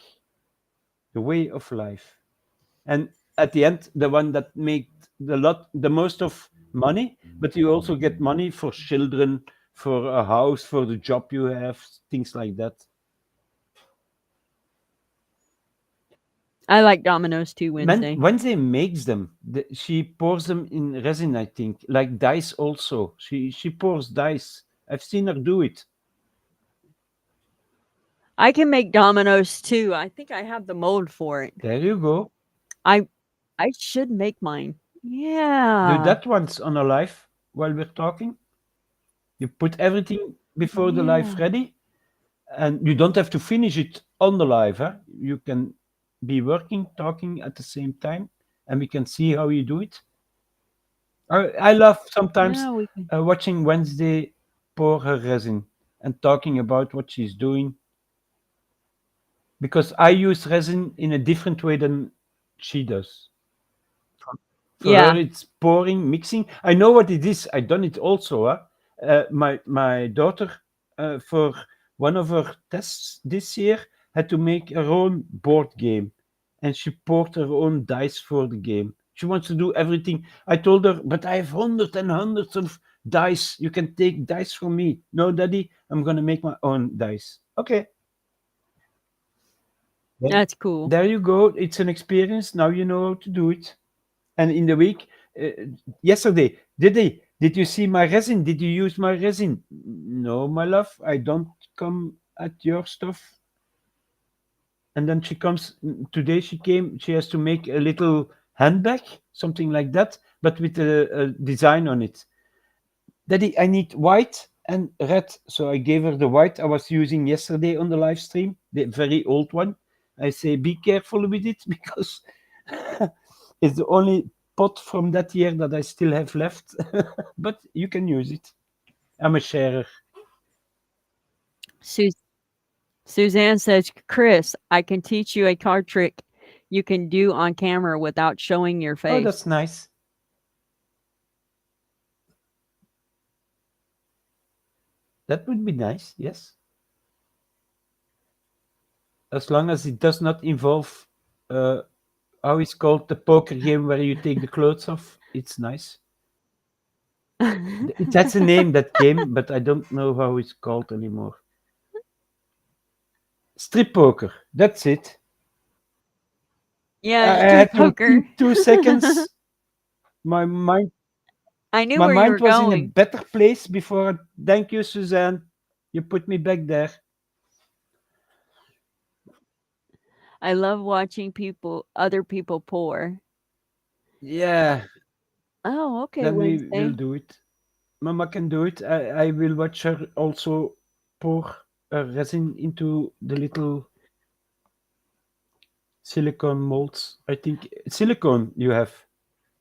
the way of life. And at the end, the one that made the most of money, but you also get money for children, for a house, for the job you have, things like that. I like dominoes too, Wednesday. Wednesday makes them. She pours them in resin, I think, like dice also. She pours dice. I've seen her do it. I can make dominoes too. I think I have the mold for it. There you go. I I should make mine. Do Yeah. that once on a live while we're talking. You put everything before the live Yeah. ready, and you don't have to finish it on the live. Huh? You can be working, talking at the same time, and we can see how you do it. I love sometimes Yeah, we can. watching Wednesday pour her resin and talking about what she's doing, because I use resin in a different way than she does. For her, Yeah. it's pouring, mixing. I know what it is. I done it also. Huh? My daughter, for one of her tests this year, had to make her own board game, and she poured her own dice for the game. She wants to do everything. I told her, but I have hundreds and hundreds of dice. You can take dice from me. No, Daddy, I'm gonna make my own dice. Okay, well, That's cool. there you go. It's an experience. Now you know how to do it. And in the week, yesterday, did you see my resin? Did you use my resin? No, my love, I don't come at your stuff. And then she comes today. She came. She has to make a little handbag, something like that, but with a design on it. Daddy, I need white and red. So I gave her the white I was using yesterday on the live stream, the very old one. I say, be careful with it because it's the only pot from that year that I still have left. But you can use it. I'm a sharer. Su- Suzanne says, Chris, I can teach you a card trick you can do on camera without showing your Oh, that's face. nice. That would be nice, yes. As long as it does not involve, uh, how it's called, the poker game where you take the clothes off. It's nice. That's the name, that game, but I don't know how it's called anymore. Strip poker. That's it. Yeah, I strip had to poker. think 2 seconds. My mind, I knew my where you mind were was in a going. better place before. Thank you, Suzanne. You put me back there. I love watching other people pour. Yeah, Oh, okay, then we will Wednesday. do it. Mama can do it. I will watch her also pour resin into the little silicone molds. I think silicone you have.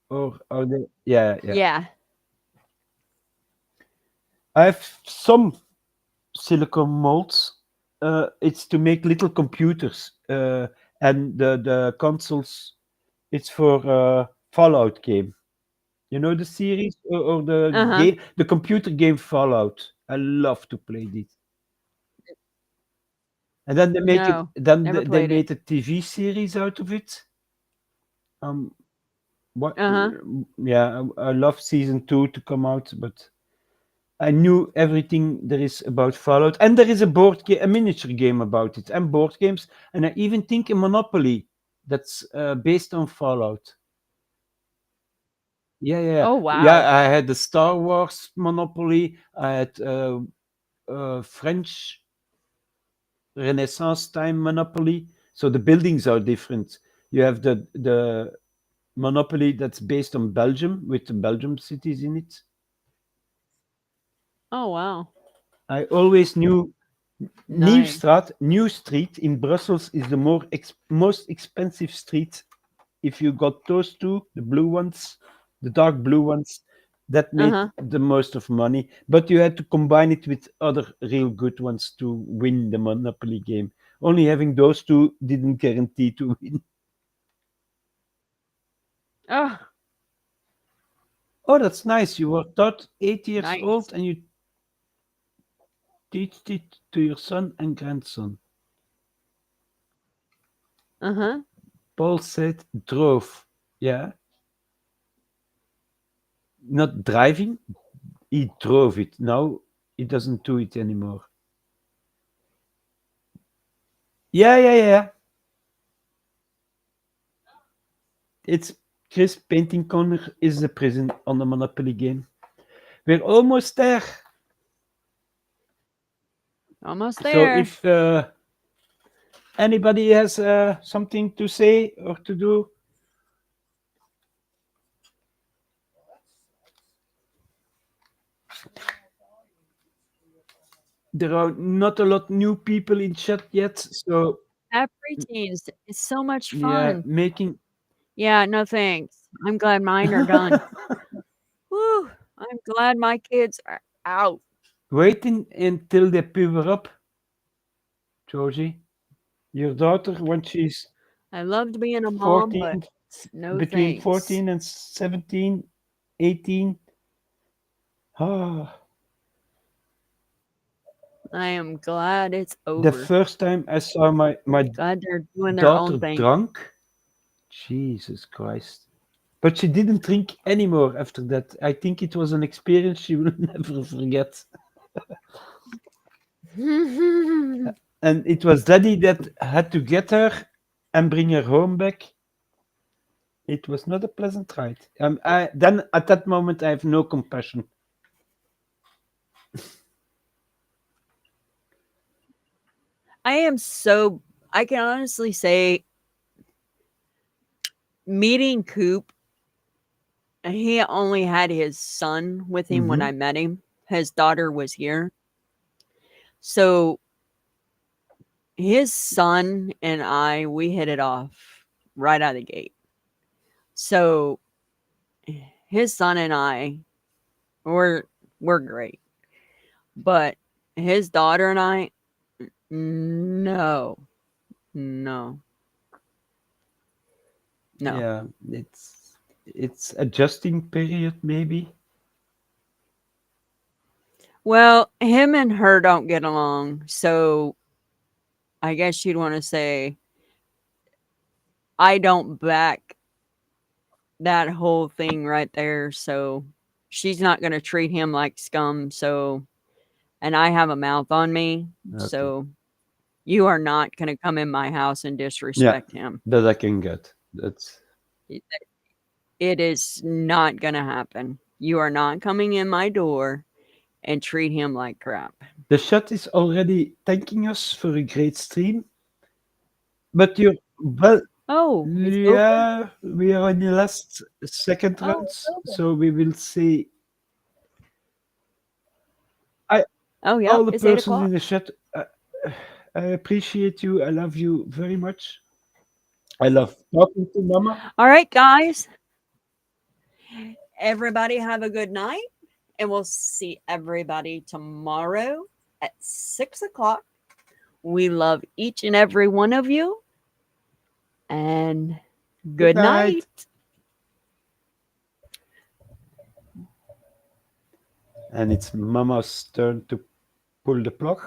or the yeah, yeah. Yeah. I have some silicone molds. It's to make little computers, and the consoles. It's for Fallout game. You know the series or the Uh-huh. game, the computer game Fallout. I love to play this. And then they make it. No. Then Never they played it. made a TV series out of it. Um, what? Uh-huh. Yeah, I love season two to come out, but I knew everything there is about Fallout, and there is a board game, a miniature game about it, and board games, and I even think a Monopoly that's based on Fallout. Yeah, yeah, Oh, yeah. wow. I had the Star Wars Monopoly. I had French Renaissance time Monopoly. So the buildings are different. You have the Monopoly that's based on Belgium with the Belgium cities in it. Oh, wow. I always knew Nice. New Street in Brussels is the most expensive street. If you got those two, the blue ones, the dark blue ones, that made Uh-huh. the most of money. But you had to combine it with other real good ones to win the Monopoly game. Only having those two didn't guarantee to win. Oh, Oh, that's nice. You were taught 8 years nice. old and you teach it to your son and grandson. Uh-huh. Paul said drove. Yeah, not driving. He drove it. Now he doesn't do it anymore. Yeah, yeah, yeah. It's Chris Painting Corner is the prison on the Monopoly game. We're almost there. Almost So there. if anybody has something to say or to do, there are not a lot new people in chat yet. So Have preteens. It's so much yeah, fun. making Yeah, no thanks. I'm glad mine are done. Whew. I'm glad my kids are out. waiting until they puber up, Georgie. Your daughter when she's I loved being a mom, but 14, no between thanks. 14 and 17, 18. Ah, I am glad it's the over. first time I saw my Glad they're doing their daughter own thing. drunk, Jesus Christ. But she didn't drink anymore after that. I think it was an experience she will never forget. And it was daddy that had to get her and bring her home back. It was not a pleasant ride. Then at that moment, I have no compassion. I can honestly say meeting Coop, he only had his son with him when Hmm. I met him. His daughter was here. So his son and we hit it off right out of the gate. So his son and we're we're great. But his daughter and no, no, no. Yeah, it's adjusting period maybe. Well, him and her don't get along. So I guess you'd want to say I don't back that whole thing right there. So she's not going to treat him like scum. So, and I have a mouth on me. Okay. So you are not going to come in my house and Yeah, disrespect him. that I can get. That's It it is not going to happen. You are not coming in my door and treat him like crap. the chat is already thanking us for a great stream. But you're well, Oh, it's over? yeah, we are in the last second Oh, it's rounds, over. so we will see. I Oh, yep. all the It's 8 persons in o'clock. the chat. I appreciate you. I love you very much. I love talking to Mama. All right, guys. Everybody have a good night, and we'll see everybody tomorrow at 6 o'clock. We love each and every one of you, and good night. night. And it's Mama's turn to pull the plug.